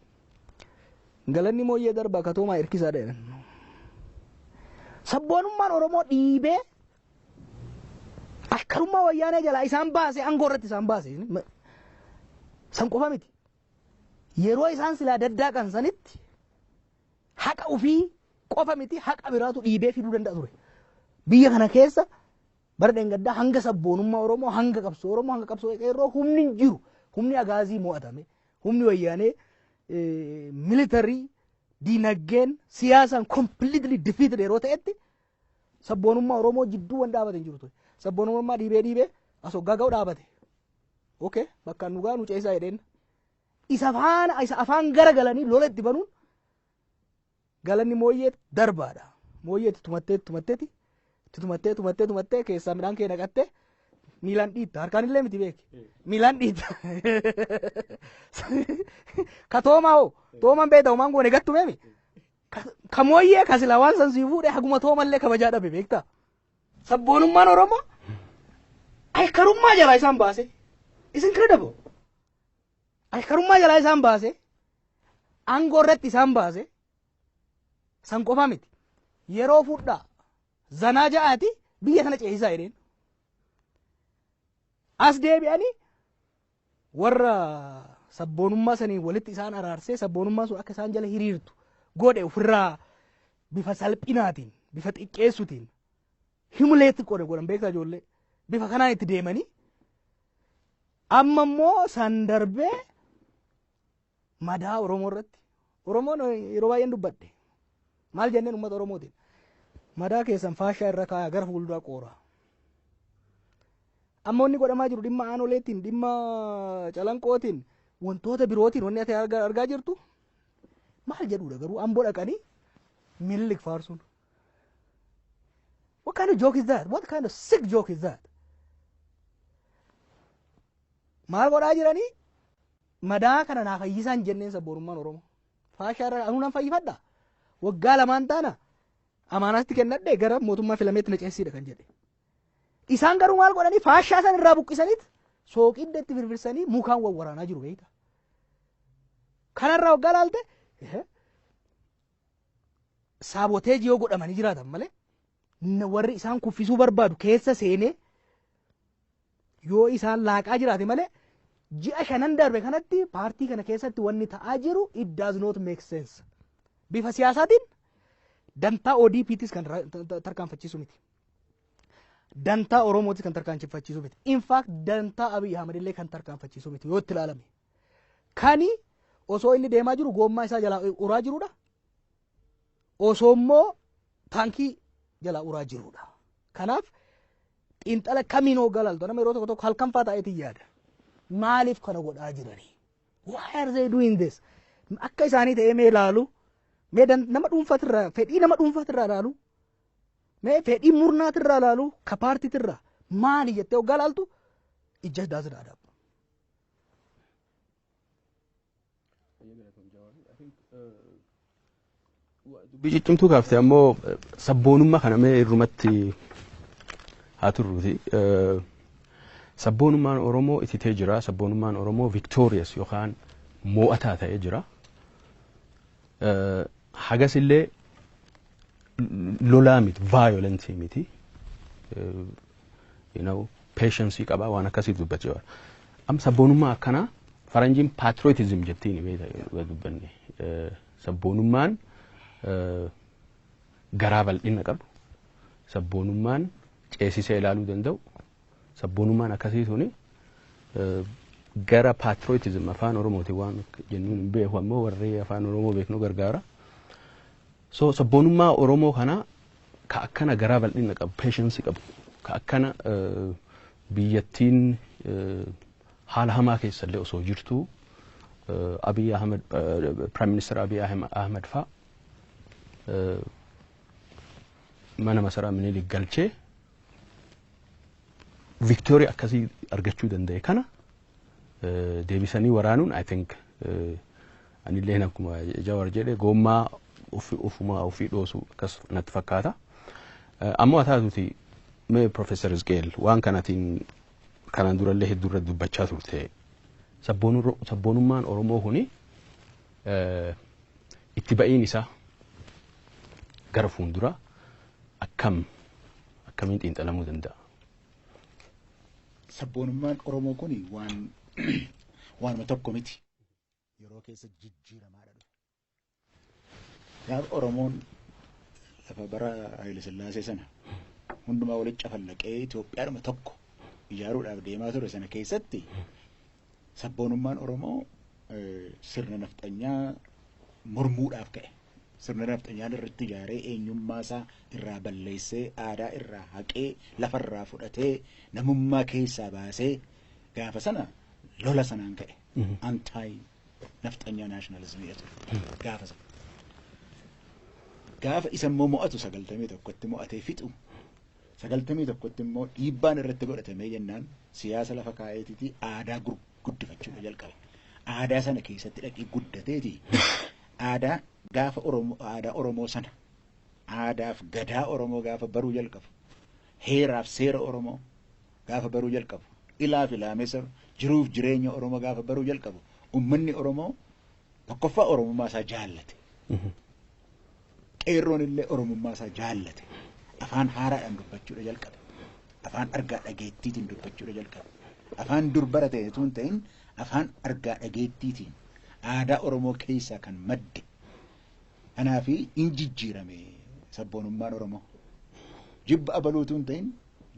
galanni mooyyee darba katoomaa hirkisaa dha. Sabboonummaan Oromoo dhiibee akkarummaa wayyaanee jalaa isaan baase aangoo irratti isaan baase san qofa miti. Yeroo isaan silaa daddaaqan sanitti haqa ofii qofa miti haqa biraatu dhiibee fiduu danda'a ture. Biyya kana keessa bara dhengaddaa hanga sabboonummaa Oromoo hanga qabsoo Oromoo hanga qabsoo qeerroo humni hin jiru. Humni agaazii mo'atame. Humni wayyaanee militarii diinagdeen siyaasaan completely defeated yeroo ta'etti sabboonummaa Oromoo jidduu waan dhaabate hin jiru ture. Sabboonummaa dhiibee as hoggaa ga'u dhaabate. Okay bakka nugaa nu ceesaa jedheen. Isa afaan gara galanii lola itti banuun galanni mooyyee darbaadha. Mooyyee tumattee keessaa midhaan kee naqattee miilaan dhiitta harkaan illee miti beeki. Miilaan dhiitta. Ka toomaa hoo toomaan beekta homaan goone gattumeemi. Ka mooyyee ka silaa waan san sii fuudhee haguma toomallee kabajaa dhabe beekta. Sabboonummaan Oromoo aykarummaa jalaa isaan baase. Is incredible. Aykarummaa jalaa isaan baase. Aangoo irratti isaan baase. San qofa miti. Yeroo fudhaa zanaa ja'aati biyya kana ceesisaa jedheen. As deebi'anii warra sabboonummaa sanii walitti isaan araarsee sabboonummaa sun akka isaan jala hiriirtu godhe ofirraa bifa salphinaatiin bifa xiqqeessutiin himuleetti godhan beektaa ijoollee bifa kanaan itti deemanii amma immoo san darbee madaa Oromoo irratti Oromoon yeroo baay'een dubbadhe maal jenneen uummata Oromootiin madaa keessan faashaa irra kaayaa gara fuulduraa qooraa. Amma wanni godhamaa jiru dhimma aanoleetiin dhimma calanqootiin wantoota birootiin wanni ati argaa jirtu maal jedhuudha garuu amboo dhaqanii Minilik faarsuun. What kind of joke is that? What kind of sick joke is that? Maal godhaa jiranii madaa kana naa fayyisaan jenneen sabboonummaan Oromoo. Faashaa irra anuu nan fayyifadha. Waggaa lamaan taana amaanaatti kennadhe gara mootummaa filameetti na ceesiidha kan jedhe. Isaan garuu maal godhanii faashaa san irraa buqqisaniit sooqiddeetti firfirsanii mukaan wawwaraanaa jiru beekta. Kanarraa waggaa laalte saaboteejii yoo godhamanii jiraatan malee warri isaan kuffisuu barbaadu keessa seenee yoo isaan laaqaa jiraate malee ji'a 5 darbe kanatti paartii kana keessatti wanni ta'aa jiru it does not make sense. Bifa siyaasaatiin dantaa ODP'tis kan tarkaanfachiisu miti. Dantaa Oromootis kan tarkaanfachiisu miti. In fact dantaa Abiy Ahmed illee kan tarkaanfachiisu miti yoo itti ilaalame. Kani osoo inni deemaa jiru goommaa isaa jalaa uraa jirudha. Osoo immoo taankii jalaa uraa jirudha. Kanaaf xiinxala kamiin hoggalaltu nama yeroo tokko halkan faa ta'eetiin yaada. Maaliif kana godhaa jiranii? Why are they doing this? Akka isaanii ta'ee mee ilaalu mee nama dhuunfatirraa fedhii nama dhuunfatirraa ilaalu mee fedhii murnaatirraa ilaalu ka paartiitirraa maali jettee hoggaa ilaaltu it just doesn't add up. Biccimtuu kaaftee ammoo sabboonummaa kana mee irrumatti haa turruuti. Sabboonummaan Oromoo ititee jira. Sabboonummaan Oromoo victorious yookaan mo'ataa ta'ee jira. Hagas illee lolaa miti violent miti. Patience qaba waan akkasii dubbachaa. Am sabboonummaa akkanaa faranjiin patriotism jettiin beektaa dubbanne. Sabboonummaan garaa bal'ina qabu. sabboonummaan ceesisee ilaaluu danda'u sabboonummaan akkasii suni gara patriotism afaan Oromootiin waan jennuun beeku ammoo warri afaan Oromoo beeknu gargaara. So sabboonummaa Oromoo kana ka akkana garaa bal'ina qabu patience qabu ka akkana biyyattiin haala hamaa keessa illee osoo jirtu Abiy Ahmed Prime Minister Abiy Ahmed fa mana masaraa Minilik galchee Victoria akkasii argachuu danda'e kana deebisanii waraanuun I think anillee akkuma Jawar jedhe gommaa ofii dhoosu akkas natti fakkaata. Ammoo ataatuti mee Professor Isqeel waan kanaatiin kanaan durallee hedduurra dubbachaa turte sabboonummaan Oromoo kuni itti ba'iin isaa gara fuuldura akkamiin xiinxalamuu danda'a? Sabboonummaan Oromoo kuni waanuma tokko miti. Yeroo keessa jijjiiramaadha dhufe. Gaafa Oromoon lafa bara Haile Sillaasee sana hundumaa walitti cafallaqee Itoophiyaadhuma tokko ijaaruudhaaf deemaa ture sana keessatti sabboonummaan Oromoo sirna nafxanyaa mormuudhaaf ka'e. Sirna nafxanyaan irratti ijaaree eenyummaa isaa irraa balleessee aadaa irraa haqee lafarraa fudhatee namummaa keessaa baasee gaafa sana lola sanaan ka'e. Anti nafxanyaa naashinaalizimii jedhu gaafa sana. Gaafa isa immoo mo'atu 91tti mo'atee fixu 91tti immoo dhiibbaan irratti godhatamee jennaan siyaasa lafa kaa'eetiiti aadaa guddifachuu jalqabe. Aadaa sana keessatti dhaqee guddateeti. Aadaa gaafa aadaa Oromoo sana aadaaf gadaa Oromoo gaafa baruu jalqabu heeraaf seera Oromoo gaafa baruu jalqabu ilaaf ilaamessa jiruuf jireenya Oromoo gaafa baruu jalqabu ummanni Oromoo tokkoffaa Oromummaa isaa jaallate. Qeerroon illee Oromummaa isaa jaallate. Afaan haaraadhaan dubbachuudha jalqabe. Afaan argaa dhageettiitiin dubbachuudha jalqabe. Afaan dur barate tun ta'in afaan argaa dhageettiitiin aadaa Oromoo keessaa kan madde. Kanaaf injijjiirame sabboonummaan Oromoo. Jibba abaluutuun ta'in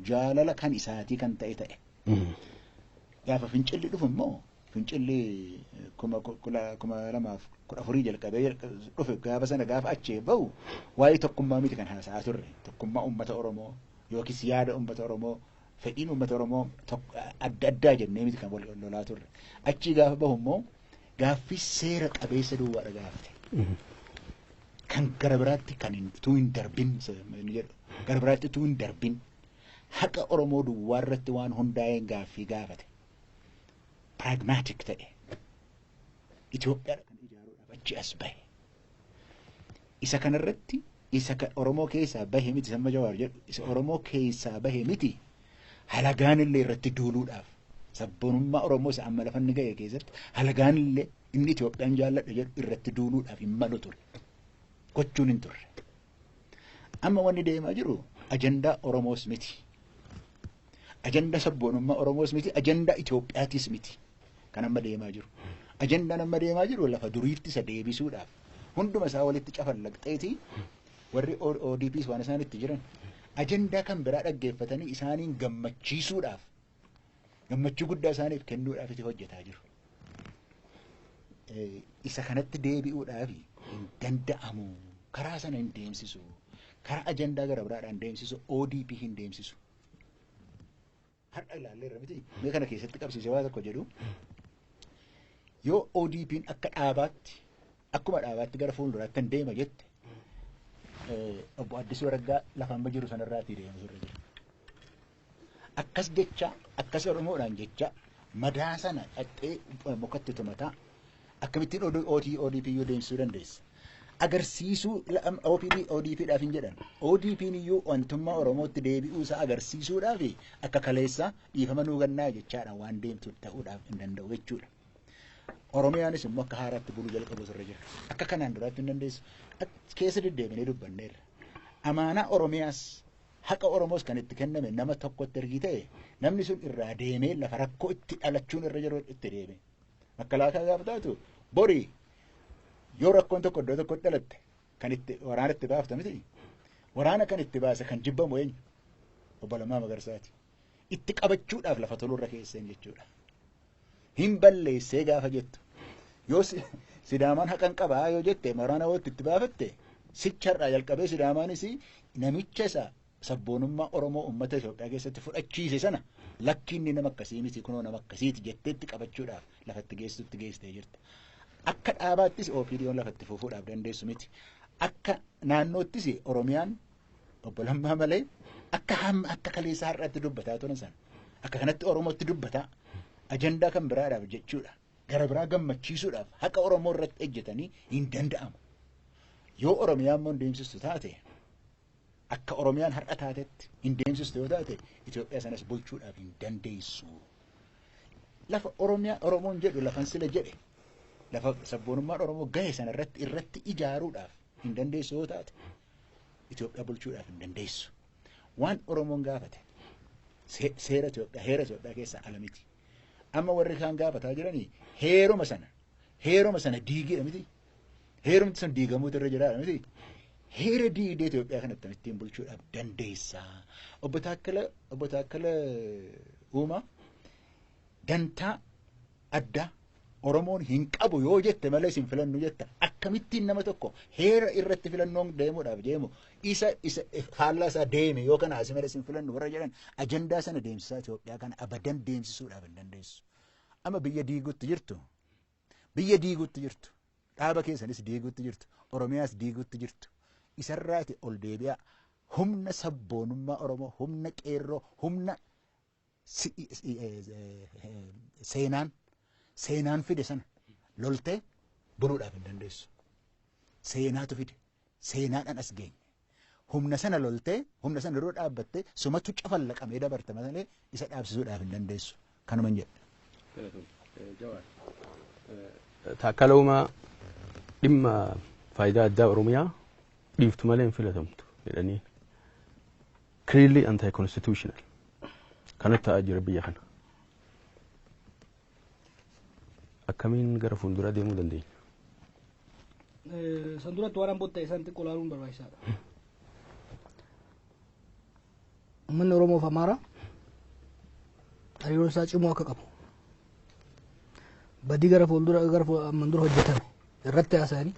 jaalala kan isaatii kan ta'e. Gaafa fincilli dhufu immoo fincilli 2014 jalqabee dhufe gaafa sana gaafa achee bahu waa'ee tokkummaa miti kan haasa'aa turre. Tokkummaa uummata Oromoo yookiis yaada uummata Oromoo fedhiin uummata Oromoo adda addaa jennee miti kan wal lolaa turre. Achii gaafa bahu immoo gaaffii seera qabeessa duwwaadha gaafate. Kan gara biraatti kan utuu hin darbin gara biraatti utuu hin darbin haqa Oromoo duwwaa irratti waan hundaa'een gaaffii gaafate. Pragmatic ta'e. Itoophiyaadha kan ijaaruudhaaf achi as bahe. Isa kanarratti isa kan Oromoo keessaa bahe miti samma Jawaar jedhu isa Oromoo keessaa bahe miti halagaan illee irratti duuluudhaaf sabboonummaa Oromoo isa amma lafanni ga'e keessatti halagaan illee inni Itoophiyaan jaalladha jedhu irratti duuluudhaaf hin malu ture. Gochuun hin turre. Amma wanni deemaa jiru ajandaa Oromoos miti. Ajandaa sabboonummaa Oromoos miti. Ajandaa Itoophiyaatis miti. Kan amma deemaa jiru. Ajandaan amma deemaa jiru lafa duriitti isa deebisuudhaaf. Hunduma isaa walitti cafallaqxeeti warri ODPs waan isaan itti jiran. Ajandaa kan biraa dhaggeeffatanii isaaniin gammachiisuudhaaf gammachuu guddaa isaaniif kennuudhaaf itti hojjetaa jiru. Isa kanatti deebi'uudhaaf hin danda'amu. Karaa sana hin deemsisu. Karaa ajandaa gara biraadhaan deemsisu ODP hin deemsisu. Har'a ilaallee irra miti. Mee kana keessatti qabsiisee waa tokko jedhu yoo ODP'n akka dhaabaatti akkuma dhaabaatti gara fuulduraatti kan deema jette obbo Addisuu Araggaa lafa amma jiru sanarraatii deema turre jira. Akkas jecha akkas Oromoodhaan jecha madaa sana dhaxxee mukatti tumataa akkamittiin ODP yoo deemsisuu dandeessa. Agarsiisuu ODPdhaaf hin jedhan. ODP'n iyyuu wantummaa Oromootti deebi'uu isaa agarsiisuudhaaf akka kaleessa dhiifama nuu gannaa jechaadha waan deemtu ta'uudhaaf hin danda'u jechuudha. Oromiyaanis immoo akka haaraatti buluu jalqabu irra jira. Akka kanaan duraatti hin dandeessu. Keessa deddeebinee dubbanneerra. Amaanaa Oromiyaas haqa Oromoos kan itti kenname nama tokkotti ergi ta'e namni sun irraa deemee lafa rakkoo itti dhalachuun irra jiru itti deeme. Makkalaakaa gaafa taatu borii yoo rakkoon tokko iddoo tokkotti dhalatte kan itti waraana itti baafta miti waraana kan itti baase kan jibbamu eenyu obbo Lammaa Magarsaati. Itti qabachuudhaaf lafa tolurra keesseen jechuudha. Hin balleessee gaafa jettu yoo Sidaamaan haqan qabaa yoo jette waraana wootti itti baafatte sicharraa jalqabee Sidaamaanis namicha isa sabboonummaa Oromoo uummata Itoophiyaa keessatti fudhachiise sana lakki inni nama akkasii miti kunoo nama akkasiiti jetteetti qabachuudhaaf lafatti geessutti geessitee jirti. Akka dhaabaattis OPDO'n lafatti fufuudhaaf dandeessu miti. Akka naannoottis Oromiyaan obbo Lammaa malee akka kaleessaa har'aatti dubbataa turan sana akka kanatti Oromootti dubbataa ajandaa kan biraadhaaf jechuudha. Gara biraa gammachiisuudhaaf haqa Oromoo irratti ejjetanii hin danda'amu. Yoo Oromiyaan immoo hin deemsistu taate akka Oromiyaan har'a taatetti hin deemsistu yoo taate Itoophiyaa sanas bulchuudhaaf hin dandeessu. Lafa Oromoon jedhu lafan sila jedhe lafa sabboonummaan Oromoo gahe sana irratti ijaaruudhaaf hin dandeessu yoo taate Itoophiyaa bulchuudhaaf hin dandeessu. Waan Oromoon gaafate seera Itoophiyaa heera Itoophiyaa keessaa ala miti. Amma warri kaan gaafataa jiranii heeruma sana diigidha miti. Heerumti sana diigamuutu irra jiraadha miti. Heera diigdee Itoophiyaa kanatti ittiin bulchuudhaaf dandeessa. Obbo Taakkala Uumaa dantaa addaa Oromoon hin qabu yoo jette malee isin filannu jetta. Akkamittiin nama tokko heera irratti filannoon deemuudhaaf deemu isa faallaa isaa deeme yoo kana asi malee isin filannu warra jedhan ajandaa sana deemsisaa Itoophiyaa kana abadan deemsisuudhaaf hin dandeessu. Amma biyya diiguutti jirtu. Dhaaba keessanis diiguutti jirtu. Oromiyaas diiguutti jirtu. Isarraati ol deebi'aa humna sabboonummaa Oromoo, humna qeerroo, humna seenaan fide sana loltee buluudhaaf hin dandeessu. Seenaatu fide. Seenaadhaan as geenye. Humna sana loltee, humna sana yeroo dhaabbattee sumatu cafallaqamee dabarte malee isa dhaabsisuudhaaf hin dandeessu. Kanuman jedha. Taakkala Uumaa dhimma faayidaa addaa Oromiyaa dhiiftu malee hin filatamtu jedhanii clearly anti-constitutional kanatti ta'aa jira biyya kana. Akkamiin gara fuulduraa deemuu dandeenya? San duratti waan bootta isaan xiqqoo ilaaluun barbaachisaadha. Uummanni Oromoo fi Amaaraa hariiroon isaa cimoo akka qabu. Badii gara amman dura hojjetame irratti haasa'anii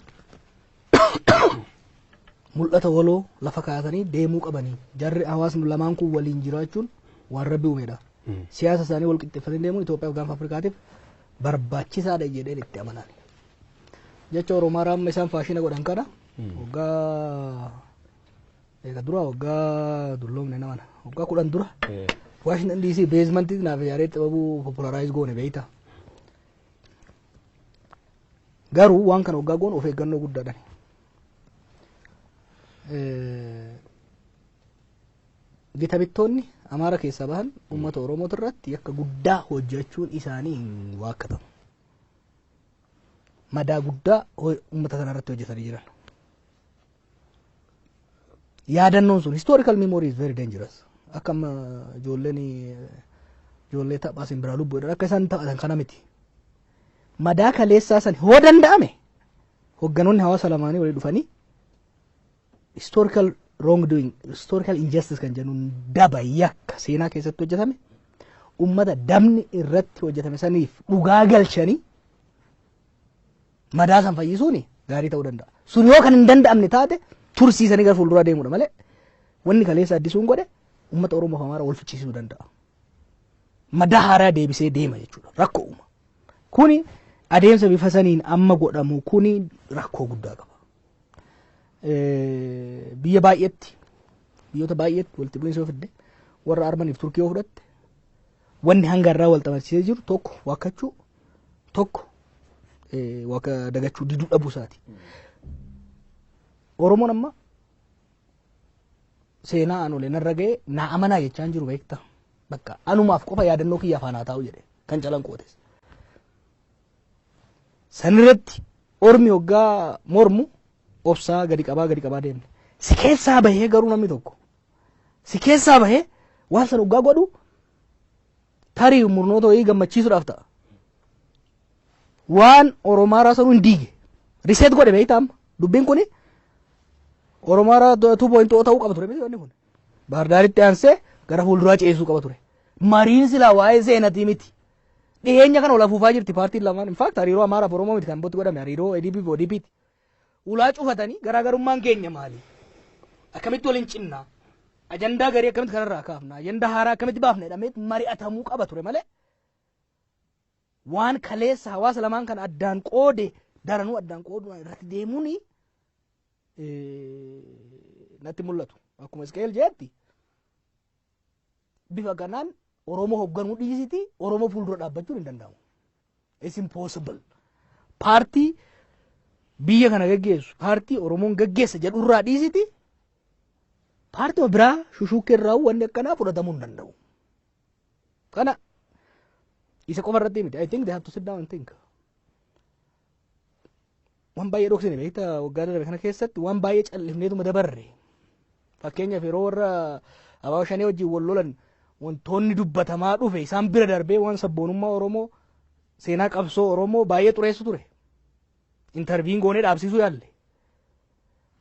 mul'ata waloo lafa kaa'atanii deemuu qabanii jarri hawaasni lamaan kun waliin jiraachuun waan rabbi uumedha. Siyaasa isaanii wal qixxeeffatanii deemuun Itoophiyaa fi gaanfa Afrikaatiif barbaachisaadha jedheen itti amanan. Jecha Oromoo amma isaan faashina godhan kana waggaa dulloomne namana waggaa 10 dura Washington DC beezmentii naaf yaaree xababuu popularize goone beeyta. Garuu waan kana waggaa goon of eeggannoo guddaadhaan. Gita bittoonni Amaara keessaa bahan uummata Oromoo irratti akka guddaa hojjechuun isaanii hin waakkatamu. Madaa guddaa uummata kana irratti hojjetanii jiran. Yaadannoon sun historical memory is very dangerous. Akka ijoollee taphaa isin biraa lubbuudhaan akka isaan taphatan kana miti. Madaa kaleessaa san hoo danda'ame hogganoonni hawaasa lamaanii walii dhufanii historical wrongdoing, historical injustice kan jennuun daba yakka seenaa keessatti hojjetame uummata dabni irratti hojjetame saniif dhugaa galchanii madaa san fayyisuun gaarii ta'uu danda'a. Sun yoo kan hin danda'amne taate tursiisanii gara fuulduraa deemuudha malee wanni kaleessa addisuun godhe uummata Oromoo fi Amaaraa wal fichiisuu danda'a. Madaa haaraa deebisee deema jechuudha. Rakkoo uuma. Kuni adeemsa bifa saniin amma godhamu kuni rakkoo guddaa qaba. Biyyoota baay'eetti walitti bu'iinsa fidde warra Armaniif Turkii yoo fudhatte wanni hanga irraa wal xamarsiisee jiru tokko waakkachuu tokko wakka dagachuu diduu dhabuu isaati. Oromoon amma seenaa aanolee narra ga'ee naa amanaa jechaan jiru beekta. Bakka anumaaf qofa yaadannoo kiyya afaan haa taa'u jedhe kan calanqootes. Sanirratti ormi waggaa mormu obsaa gadi qabaa deemne. Si keessaa bahee garuu namni tokko si keessaa bahee waan sana waggaa godhu tarii murnoota wayii gammachiisuudhaaf ta'a. Waan Oromaaraa sanuu hin diige riseet godhe beektaa amma dubbiin kuni Oromoora 2.0 ta'uu qaba ture miti wanni kun. Baardaaritti aansee gara fuulduraa ceesuu qaba ture. Mariin silaa waa'ee seenatii miti. Dhiyeenya kana ol afuufaa jirti paartiin lamaan. Infaakt hariiroo Amaaraaf Oromoo miti kan botti godhame hariiroo ADP fi ODP ti. Ulaa cufatanii garaagarummaan keenya maali? Akkamitti waliin cinnaa? Ajandaa garii akkamitti kanarraa kaafna? Ajandaa haaraa akkamitti baafna jedhamee mari'atamuu qaba ture malee. Waan kaleessa hawaasa lamaan kan addaan qoode daranuu addaan qooduu irratti deemuun natti mul'atu. Akkuma Iskeel jeetti bifa kanaan Oromoo hoogganuu dhiisiti Oromoo fuuldura dhaabbachuun hin danda'amu. It's impossible. Paartii biyya kana gaggeessu paartii Oromoon gaggeessa jedhurraa dhiisiti paartii biraa shushuukkeerraa wanni akkanaa fudhatamuu hin danda'u. Kana isa qofa irratti miti. I think they have to sit down and think. Waan baay'ee dhoksine beektaa waggaa darbe kana keessatti waan baay'ee callifneetuma dabarre. Fakkeenyaaf yeroo warra Abaa Shanee wajjin wal lolan wantoonni dubbatamaa dhufe isaan bira darbee waan sabboonummaa Oromoo seenaa qabsoo Oromoo baay'ee xureessu ture. Interviin goonee dhaabsisuu yaalle.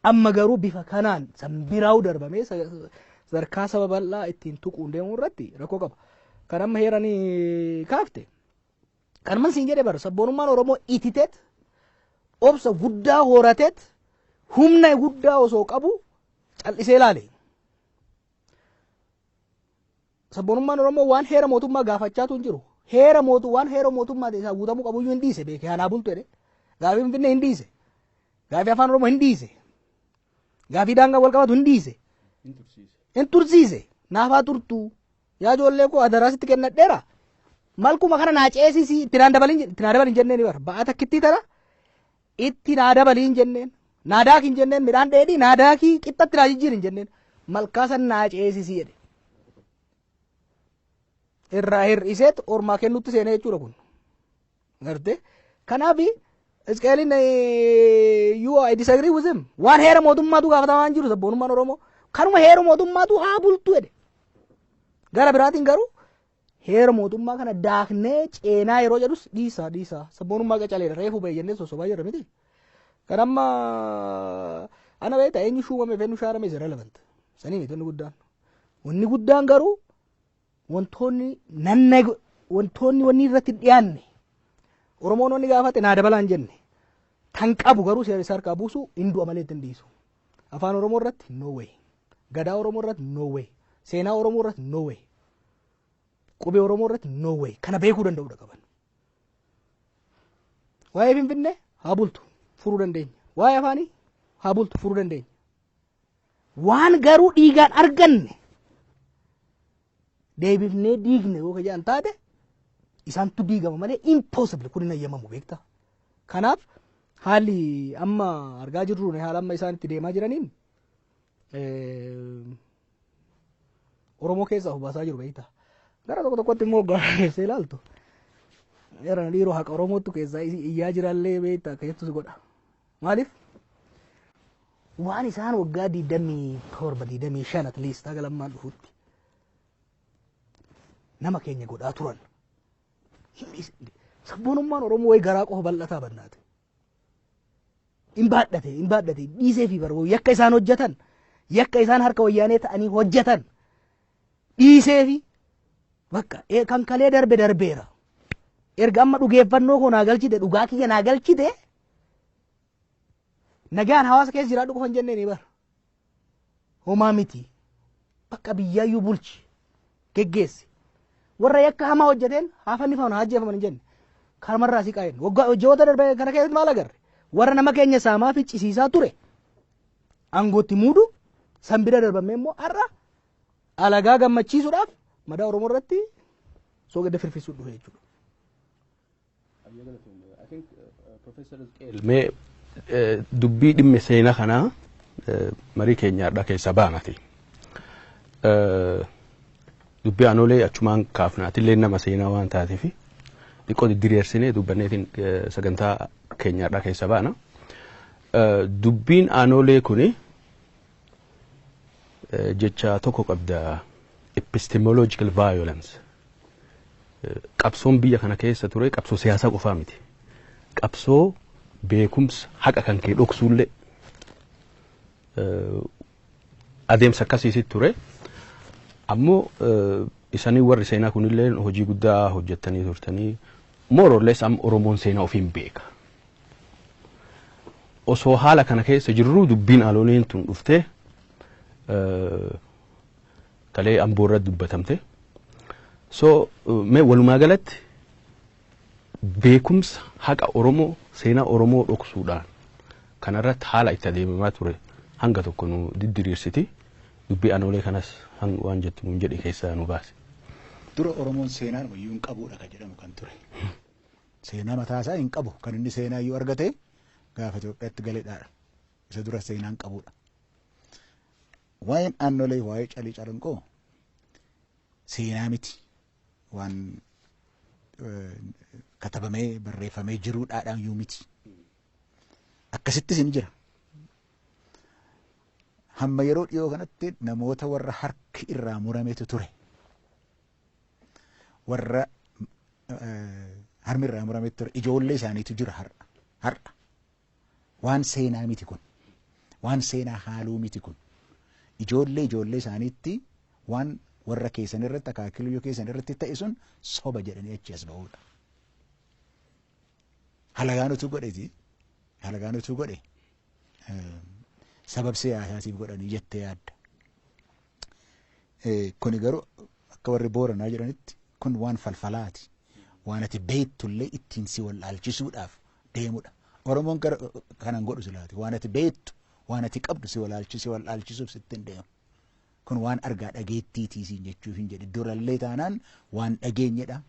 Amma garuu bifa kanaan sanbiraa'uu darbamee sadarkaa saba bal'aa ittiin tuquun deemuu irratti rakkoo qaba. Kan amma heeranii kaafte. Kan man siin jedhe bara sabboonummaan Oromoo ititeet obsa guddaa horateet humna guddaa osoo qabu callisee ilaale. Sabboonummaan Oromoo waan heera mootummaa gaafachaatu hin jiru. Waan heera mootummaa isaa guutamuu qabu hin dhiise beekee hanaa bultu jedhe. Gaafii Finfinnee hin dhiise. Gaafii afaan Oromoo hin dhiise. Gaafii daangaa wal qabatu hin dhiise. Hin tursiise. Naafaa turtuu. Yaa ijoollee koo adaraasitti kennadheera. Malkuma kana naa ceesisi itti naa dabalin jenneen bara. Ba'aa takkittii tana itti naa dabalin jenneen. Naa daakin jenneen midhaan dheedhii naa daakii qixxatti naa jijjiirin jenneen. Malkaasan naa ceesisi jedhe. Irraa hir'iseet ormaa kennutti seenee jechuudha kun. Garte kanaaf Isqeeliin I disagree with him. Waan heera mootummaatu gaafatamaa hin jiru sabboonummaan Oromoo. Kanuma heera mootummaatu haa bultu jedhe. Gara biraatiin garuu heera mootummaa kana daaknee ceenaa yeroo jedhus dhiisaa sabboonummaa qacaleedha reefu ba'e jennee sosobaa jirra miti. Kan amma ana beektaa eenyu shuumame fennu shaarame is irrelevant. Sanii miti wanni guddaan garuu wantoonni wanni irratti dhiyaanne Oromoon wanni gaafate naa dabalaan jenne kan qabu garuu seera harkaa buusu hin du'a malee ittiin dhiisu. Afaan Oromoo irratti no way. Gadaa Oromoo irratti no way. Seenaa Oromoo irratti no way. Qubee Oromoo irratti no way. Kana beekuu danda'uudha qaban. Waa'ee Finfinnee haa bultu furuu dandeenya. Waa'ee afaanii haa bultu furuu dandeenya. Waan garuu dhiigaan arganne deebifnee diigne yoo kajaan taate isaantu diigama malee impossible kun hin ayyamamu beektaa. Kanaaf haalli amma argaa jirru haala amma isaan itti deemaa jiraniin Oromoo keessaa hubaasaa jiru beektaa. Gara tokkotti immoo gaafsee ilaaltu. Yeroo dhiiroo haqa Oromootu keessaa iyyaa jirallee beektaa akkasittus godha. Maaliif? Waan isaan waggaa 27 at least haga lammaan dhufutti nama keenya godhaa turan. Sabboonummaan Oromoo wayi garaa qofa bal'ataa bannaate. Hin baadhate dhiisee fi barbaadu yakka isaan hojjetan yakka isaan harka wayyaanee ta'anii hojjetan dhiisee fi bakka kan kalee darbeera. Erga amma dhugeeffannoo koo naa galchite dhugaa kiyya naa galchite nagaan hawaasa keessa jiraadhu qofa hin jenneen bara. Homaa miti bakka biyyaayyuu bulchi geggeessi. Warra yakka hamaa hojjeteen haafanni faana hajjeefaman hin jenne. Karmarraa si qaa'een waggoota darbe kana keessatti maal agarre? Warra nama keenya saamaa ficcisiisaa ture. Aangootti muudu sanbira darbamee immoo har'a alagaa gammachiisuudhaaf madaa Oromoo irratti soogidda firfisuu dhufe jechuudha. Mee dubbii dhimma seenaa kanaa marii keenyaadha keessa baanati. Dubbii aanoolee achumaan kaafnaatillee nama seenaa waan taateef dhiqoo diriirsinee dubbanneetiin sagantaa keenyaadha keessa baana. Dubbiin aanoolee kuni jecha tokko qabda epistemological violence. Qabsoon biyya kana keessa ture qabsoo siyaasaa qofaa miti. Qabsoo beekumsa haqa kan kee dhoksuullee adeemsa akkasiisit ture. Ammoo isanii warri seenaa kunillee hojii guddaa hojjettanii turtanii more or less amma Oromoon seenaa ofiin beeka. Osoo haala kana keessa jirru dubbiin Alooleen tun dhuftee kalee Amboorratti dubbatamte. So mee walumaa galatti beekumsa haqa Oromoo seenaa Oromoo dhoksuudhaan kanarratti haala itti adeemamaa ture hanga tokko nu diddiriirsiti. Dubbii Anoolee kanas waan jettu nuun jedhi keessaa nu baase. Dura Oromoon seenaan wayyuu hin qabuudha kan jedhamu kan ture. Seenaa mataasaa hin qabu kan inni seenaa iyyuu argate gaafa Itoophiyaatti galeedhaadha. Isa dura seenaa hin qabuudha. Waa'een Anoolee waa'ee Calii Calanqoo seenaa miti waan katabamee barreeffamee jiruudhaadhaan iyyuu miti. Akkasittis hin jira. Hamma yeroo dhiyoo kanatti namoota warra harki irraa murametu ture. Warra harmi irraa murametu ture. Ijoollee isaaniitu jira har'a. Waan seenaa miti kun. Waan seenaa haaluu miti kun. Ijoollee isaaniitti waan warra keessan irratti akaakiluu keessan irratti ta'e sun soba jedhanii achi as ba'uudha. Halagaanutu godhe. Sabab siyaasaatiif godhanii jettee yaadda. Kuni garuu akka warri Booranaa jedhanitti kun waan falfalaati. Waan ati beektullee ittiin si wallaalchisuudhaaf deemudha. Oromoon kanan godhu silaati. Waan ati beektu, waan ati qabdu si wallaalchisuuf sittiin deemu. Kun waan argaa dhageettiitiisiin jechuuf hin jedhe. Durallee taanaan waan dhageenyedha.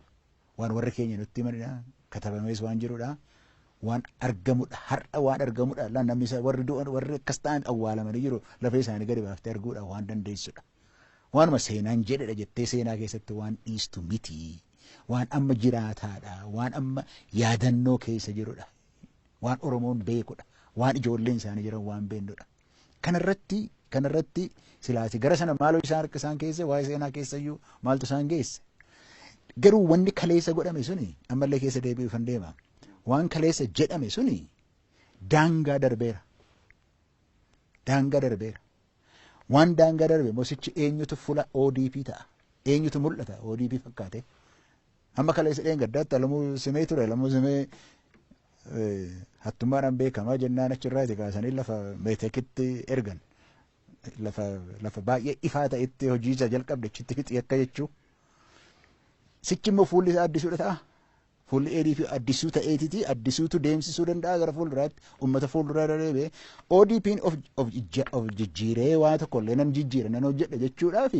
Waan warri keenya nutti himanidha. Katabamees waan jirudha. Waan argamudha har'a waan argamudha namni warri du'an warri akkas ta'an awwaalamanii jiru lafee isaanii gadi baaftee arguudha waan dandeessudha. Waanuma seenaan jedhedha jettee seenaa keessatti waan dhiistu miti. Waan amma jiraataadha. Waan amma yaadannoo keessa jirudha. Waan Oromoon beekudha. Waan ijoolleen isaanii jiran waan beennudha. Kanarratti silaati gara sana maaloo isaan harka isaan keessa waa'ee seenaa keessayyuu maaltu isaan geesse. Garuu wanni kaleessa godhame suni ammallee keessa deebi'uuf hin deema. Waan kaleessa jedhame suni daangaa darbeera. Waan daangaa darbe mosichi eenyutu fula ODP ta'a. Eenyutu mul'ata ODP fakkaate. Amma kaleessa dheengaddaatti Alamuu Simee ture. Alamuu Simee hattummaadhaan beekamaa jennaan achirraati kaasanii lafa meetekitti ergan. Lafa baay'ee ifaa ta'etti hojii isa jalqabde achitti fixi akka jechuu. Sichi immoo fuulli isaa addisuudha ta'a. Fuulli ADP addisuu ta'eetiti addisuutu deemsisuu danda'a gara fuulduraatti uummata fuulduraa deebi'ee ODP'n of jijjiiree waa tokkollee nan jijjiira nan hojjedha jechuudhaaf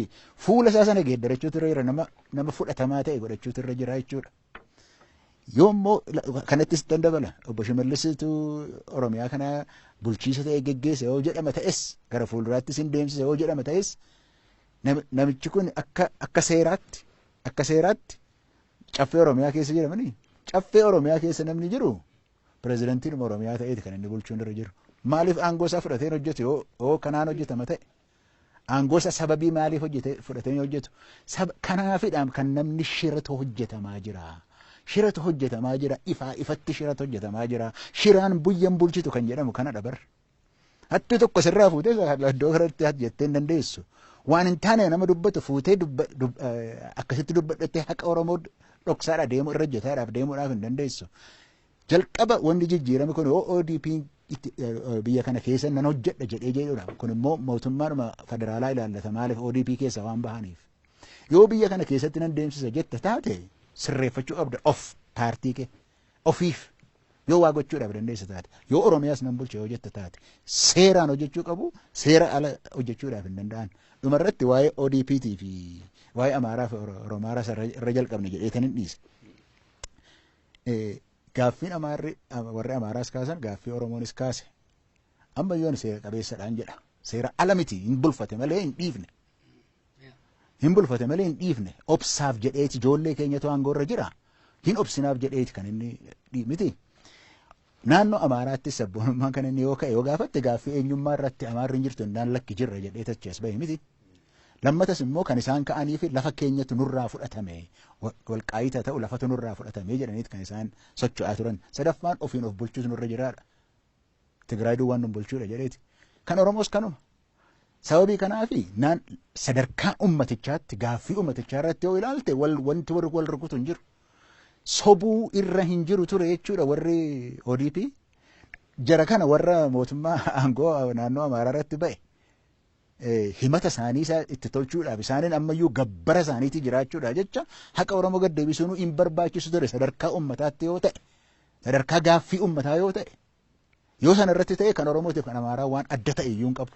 fuula isaa sana geeddarachuutu irra jira nama fudhatamaa ta'e godhachuutu irra jira jechuudha. Yoommoo kanattis dandabala obbo Shimallisitu Oromiyaa kana bulchiisa ta'e geggeesse yoo jedhama ta'es gara fuulduraattis hin deemsise yoo jedhama ta'es namichi kun akka seeraatti caffee Oromiyaa keessa jedhamanii caffee Oromiyaa keessa namni jiru pirezidantiin Oromiyaa ta'eeti kan inni bulchuun irra jiru. Maaliif aangoo isaa fudhatee hojjetu yoo kanaan hojjetama ta'e aangoo isaa sababii maaliif fudhatee hojjetu kanaafidhaan kan namni shiratu hojjetamaa jira. Ifatti shiratu hojjetamaa jira. Shiraan buyyan bulchitu kan jedhamu kana dabar. Hatti tokko sirraa fuutee iddoo kanatti jettee hin dandeessu. Waan hin taane nama dubbatu fuutee akkasitti dubbadhattee haqa Oromoo dhoksaadha deemu irra hojjetaadhaaf deemuudhaaf hin dandeessu. Jalqaba wanti jijjiirame kun ODP biyya kana keessa nan hojjedha jedhee jedhudha. Kun immoo mootummaadhuma federaalaa ilaallata maaliif ODP keessa waan bahaniif. Yoo biyya kana keessatti nan deemsisa jetta taate sirreeffachuu qabda paartii kee ofiif yoo waa gochuudhaaf dandeessa taate yoo Oromiyaas nan bulcha yoo jetta taate seeraan hojjechuu qabu seera ala hojjechuudhaaf hin danda'an. Dhumarratti waa'ee ODP'tii fi waa'ee Amaaraa fi Oromaaraa irra jalqabne jedheetan hin dhiise. Gaaffiin warri Amaaraas kaasan gaaffii Oromoonis kaase. Amma yoon seera qabeessadhaan jedha. Seera ala miti hin bulfate malee hin dhiifne. Obsaaf jedheeti ijoollee keenyatu aangoo irra jira. Hin obsinaaf jedheeti kan inni miti. Naannoo Amaaraatti sabboonummaan kan inni yoo ka'e yoo gaafatte gaaffii eenyummaa irratti Amaarri hin jirtu innaan lakki jirra jedhee tachi as bahe miti. Lammatas immoo kan isaan ka'anii fi lafa keenyatu nurraa fudhatame walqaayitaa ta'u lafatu nurraa fudhatame jedhaniiti kan isaan socho'aa turan. Sadaffaan ofiin of bulchuutu nurra jiraadha. Tigraay duwwaan nun bulchuudha jedheeti. kan Oromoos kanuma. Sababii kanaafi sadarkaa ummatichaatti gaaffii ummatichaa irratti yoo ilaalte wanti wal rukutu hin jiru. Sobuu irra hin jiru ture jechuudha warri ODP. Jara kana warra mootummaa aangoo naannoo Amaaraa irratti ba'e. Himata isaanii itti tolchuudhaaf isaaniin ammayyuu gabbara isaaniitti jiraachuudha jecha haqa Oromoo gad deebisuun hin barbaachisu ture sadarkaa ummataatti yoo ta'e sadarkaa gaaffii ummataa yoo ta'e yoo sana irratti ta'e kan Oromootiif kan Amaaraa waan adda ta'e iyyuu hin qabu.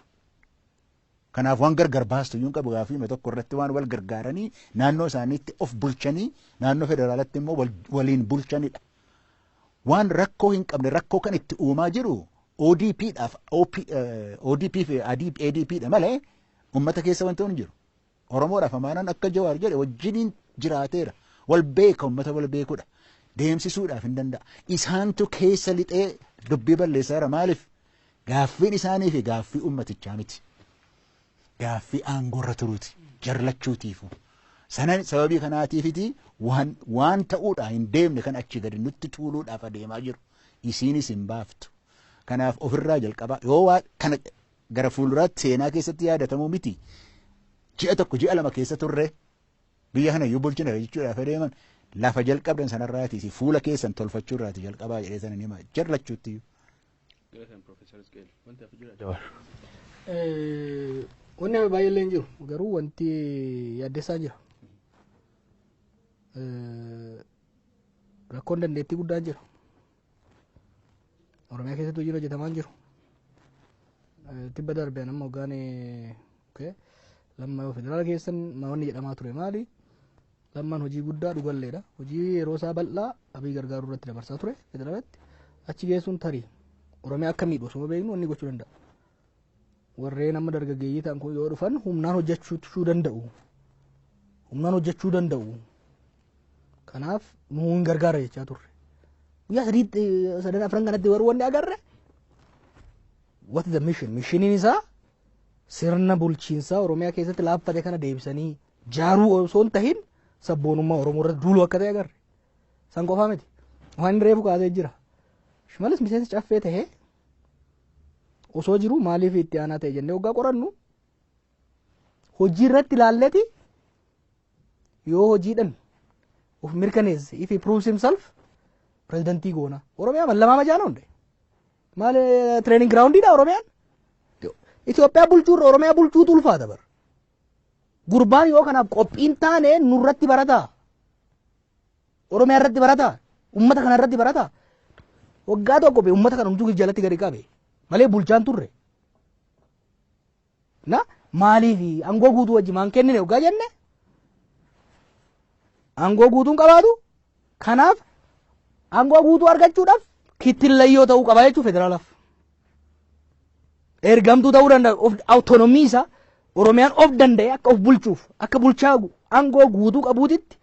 Kanaaf waan gargar baastu iyyuu hin qabu gaaffii tokko irratti waan wal gargaaranii naannoo isaaniitti of bulchanii naannoo federaalatti immoo waliin bulchanidha. Waan rakkoo hin qabne rakkoo kan itti uumaa jiru ODPdhaaf ODP fi ADPdha malee ummata keessa wanti hin jiru. Oromoodhaaf Amaaraan akka Jawaar jedhe wajjiniin jiraateera. Wal beeka ummata wal beekudha. Deemsisuudhaaf hin danda'a. Isaantu keessa lixee dubbii balleessaara maaliif? Gaaffiin isaanii fi gaaffii ummatichaa miti. Gaaffii aangoorra turuuti. Jarlachuutiifu. Sana sababii kanaatiifiti waan ta'uudhaa hin deemne kan achi gadi nutti tuuluudhaaf adeemaa jiru. Isiinis hin baaftu. Kanaaf ofirraa jalqabaa yoo kana gara fuulduraatti seenaa keessatti yaadatamuu miti. Ji'a tokko ji'a lama keessa turre biyya kana iyyuu bulchina jechuudhaaf adeeman lafa jalqabdan sanarraatiisi fuula keessan tolfachuurraati jalqabaa jedhee sana nima jarlachuutti. Wanni baay'ee hin jiru garuu wanti yaaddessaa jira. Rakkoon dandeettii guddaan jira. Oromiyaa keessatti hojii hojjetamaa jiru. Tibba darbee nama hoggaan lamma federaala keessan wanni jedhamaa ture maali? Lammaan hojii guddaa dhugalleedha. Hojii yeroo isaa bal'aa abii gargaaruu irratti dabarsaa ture federaalatti. Achi geessuun tarii Oromiyaa akka miidhu osoo beeknu wanni gochuu danda'a. Warreen amma dargaggeeyyii ta'an kun yoo dhufan humnaan hojjechuu danda'u. Humnaan hojjechuu danda'u. Kanaaf nuu hin gargaara jechaa turre. Guyyaa sadan afran kanatti warri wanni agarre. What is the mission? Mishiniin isaa sirna bulchiinsaa Oromiyaa keessatti laaffate kana deebisanii jaaruu osoo hin tahin sabboonummaa Oromoo irratti duuluu akka ta'e agarre. San qofaa miti. Waan reefu kaasee jira. Shimalis miseensi caffee tahee osoo jiru maaliif itti aanaa ta'e jennee waggaa qorannu hojii irratti ilaalleeti yoo hojiidhan of mirkaneesse if he proves himself prezidantii goona. Oromiyaa mallamaa majaana hunde maal training groundiidha Oromiyaan. Itoophiyaa bulchuurra Oromiyaa bulchuutu ulfaata bar. Gurbaan yoo kanaaf qophiin taane nurratti barataa. Oromiyaa irratti barataa. Ummata kana irratti barataa. Waggaa tokko be ummata kana hunduu jalatti gadi qabe. Malee bulchaan turre. Na maaliif aangoo guutuu wajji maan kennine waggaa jenne? Aangoo guutuun qabaatu. Kanaaf aangoo guutuu argachuudhaaf kittillayyoo ta'uu qaba jechuudha federaalaaf. Ergamtuu ta'uu danda'a of autonomii isaa Oromiyaan of danda'e akka of bulchuuf akka bulchaa aangoo guutuu qabuutitti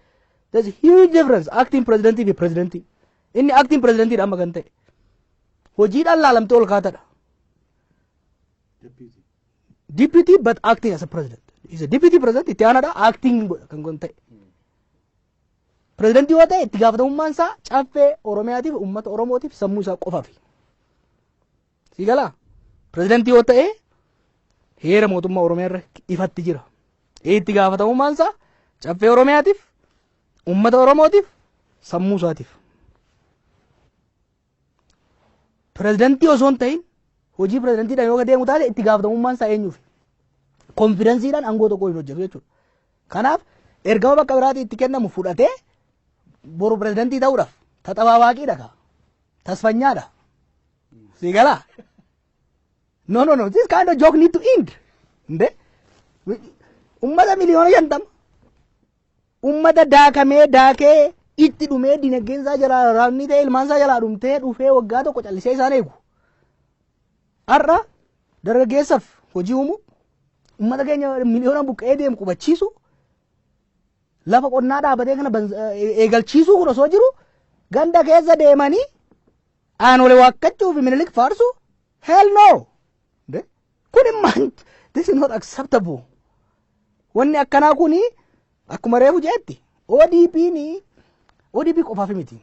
there's a huge difference acting presidentii fi presidentii. Inni acting presidentii amma kan ta'e hojiidhaan laalamtee ol kaatadha. Deputy but acting as a president. Is a deputy president itti aanaadha acting kan ta'e. Presidentii yoo ta'e itti gaafatamummaan isaa caffee Oromiyaatiif uummata Oromootiif sammuu isaa qofaafi. Si galaa? Presidentii yoo ta'e heera mootummaa Oromiyaa irra ifatti jira. Itti gaafatamummaan isaa caffee Oromiyaatiif uummata Oromootiif sammuu isaatiif. Presidentii osoo hin ta'in hojii presidentii yoo deemu taate itti gaafatamummaan isaa eenyuuf? Konfidensiidhaan aangoo tokko hin hojjetu jechuudha. Kanaaf ergama bakka biraatii itti kennamu fudhatee boru presidentii ta'uudhaaf taxabaa waaqiidha kaa tasfanyaadha. Si galaa? No. This kind of joke need to end. Nde? Ummata miliyoona 50. Ummata daakee itti dhumee dinagdeen isaa jalaa raamni ta'e ilmaan isaa jalaa dhumtee dhufee waggaa tokko callisee isaan eegu. Har'a dargaggeessaaf hojii uumu ummata keenya miliyoona buqqee deemu qubachiisu lafa qonnaa dhaabatee kana eegalchiisuu kun osoo jiru ganda keessa deemanii aanolee waakkachuu fi minilik faarsu hell no. Kun immaan this is not acceptable. Wanni akkanaa kuni akkuma reefu jeetti ODP qofaaf miti.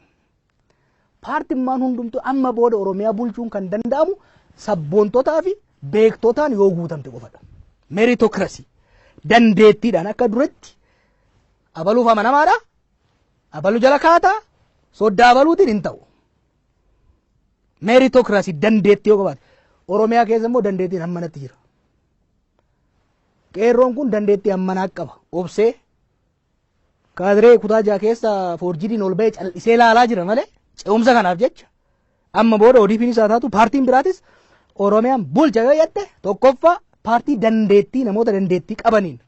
Paartiin maan hundumtu amma booda Oromiyaa bulchuun kan danda'amu sabboontotaa fi beektotaan yoo guutamte qofadha. Meritocracy dandeettiidhaan akka duratti abaluuf amanamaadha. Abalu jala kaataa soddaa abaluutiin hin ta'u. Meritocracy dandeettii yoo qabaate. Oromiyaa keessa immoo dandeettiin hammanatti jira. Qeerroon kun dandeettii hammanaa qaba. Obsee kaadiree kutaa jaha keessa foorjidiin ol ba'ee callisee ilaalaa jira malee ce'umsa kanaaf jecha. Amma booda ODP'n isaa taatu paartiin biraatis Oromiyaan bulcha yoo jedhe tokkoffaa paartii dandeettii namoota dandeettii qabaniin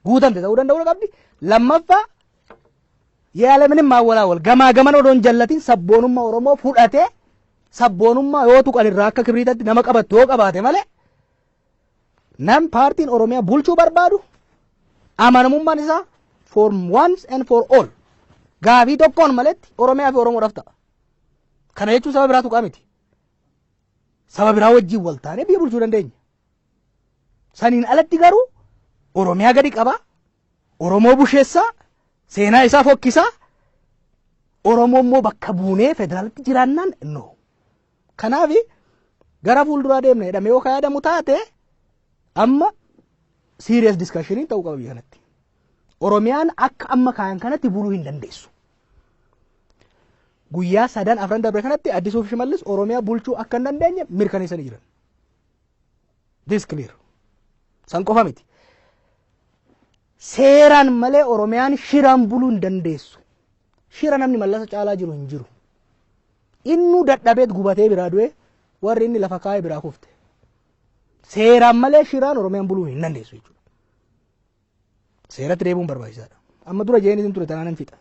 guutamte ta'uu danda'uu qabdi. Lammaffaa yaalamin maawwalaawwal gamaa gaman odoon jallatiin sabboonummaa Oromoo fudhatee sabboonummaa yoo tuqan irraa akka kibriitatti nama qabattu yoo qabaate malee nam paartiin Oromiyaa bulchuu barbaadu amanamummaan isaa for once and for all gaafii tokkoon maletti Oromiyaa fi Oromoodhaaf ta'a. Kana jechuun saba biraa tuqaa miti. Saba biraa wajjin wal taanee biyya bulchuu dandeenya. Saniin alatti garuu Oromiyaa gadi qabaa, Oromoo busheessaa, seenaa isaa fokkisaa, Oromoo immoo bakka buunee federaalitti jiraannaan no. Kanaaf gara fuulduraa deemna jedhamee yoo yaadamu taate amma serious discussion ta'uu qaba biyya kanatti. Oromiyaan akka amma kaayan kanatti buluu hin dandeessu. Guyyaa 3-4 darbe kanatti Addisuu fi Shimallis Oromiyaa bulchuu akka hin dandeenye mirkaneessanii jiran. This clear. San qofa miti. Seeraan malee Oromiyaan shiraan buluu hin dandeessu. Shira namni mallasa caalaa jiru hin jiru. Innu dadhabeet gubatee biraa du'e warri inni lafa kaa'ee biraa kufte. Seeraan malee shiraan Oromiyaan buluu hin dandeessu jechuudha. Seeratti deebi'uun barbaachisaadha. Amma dura jeen isin ture tanaan hin fixa.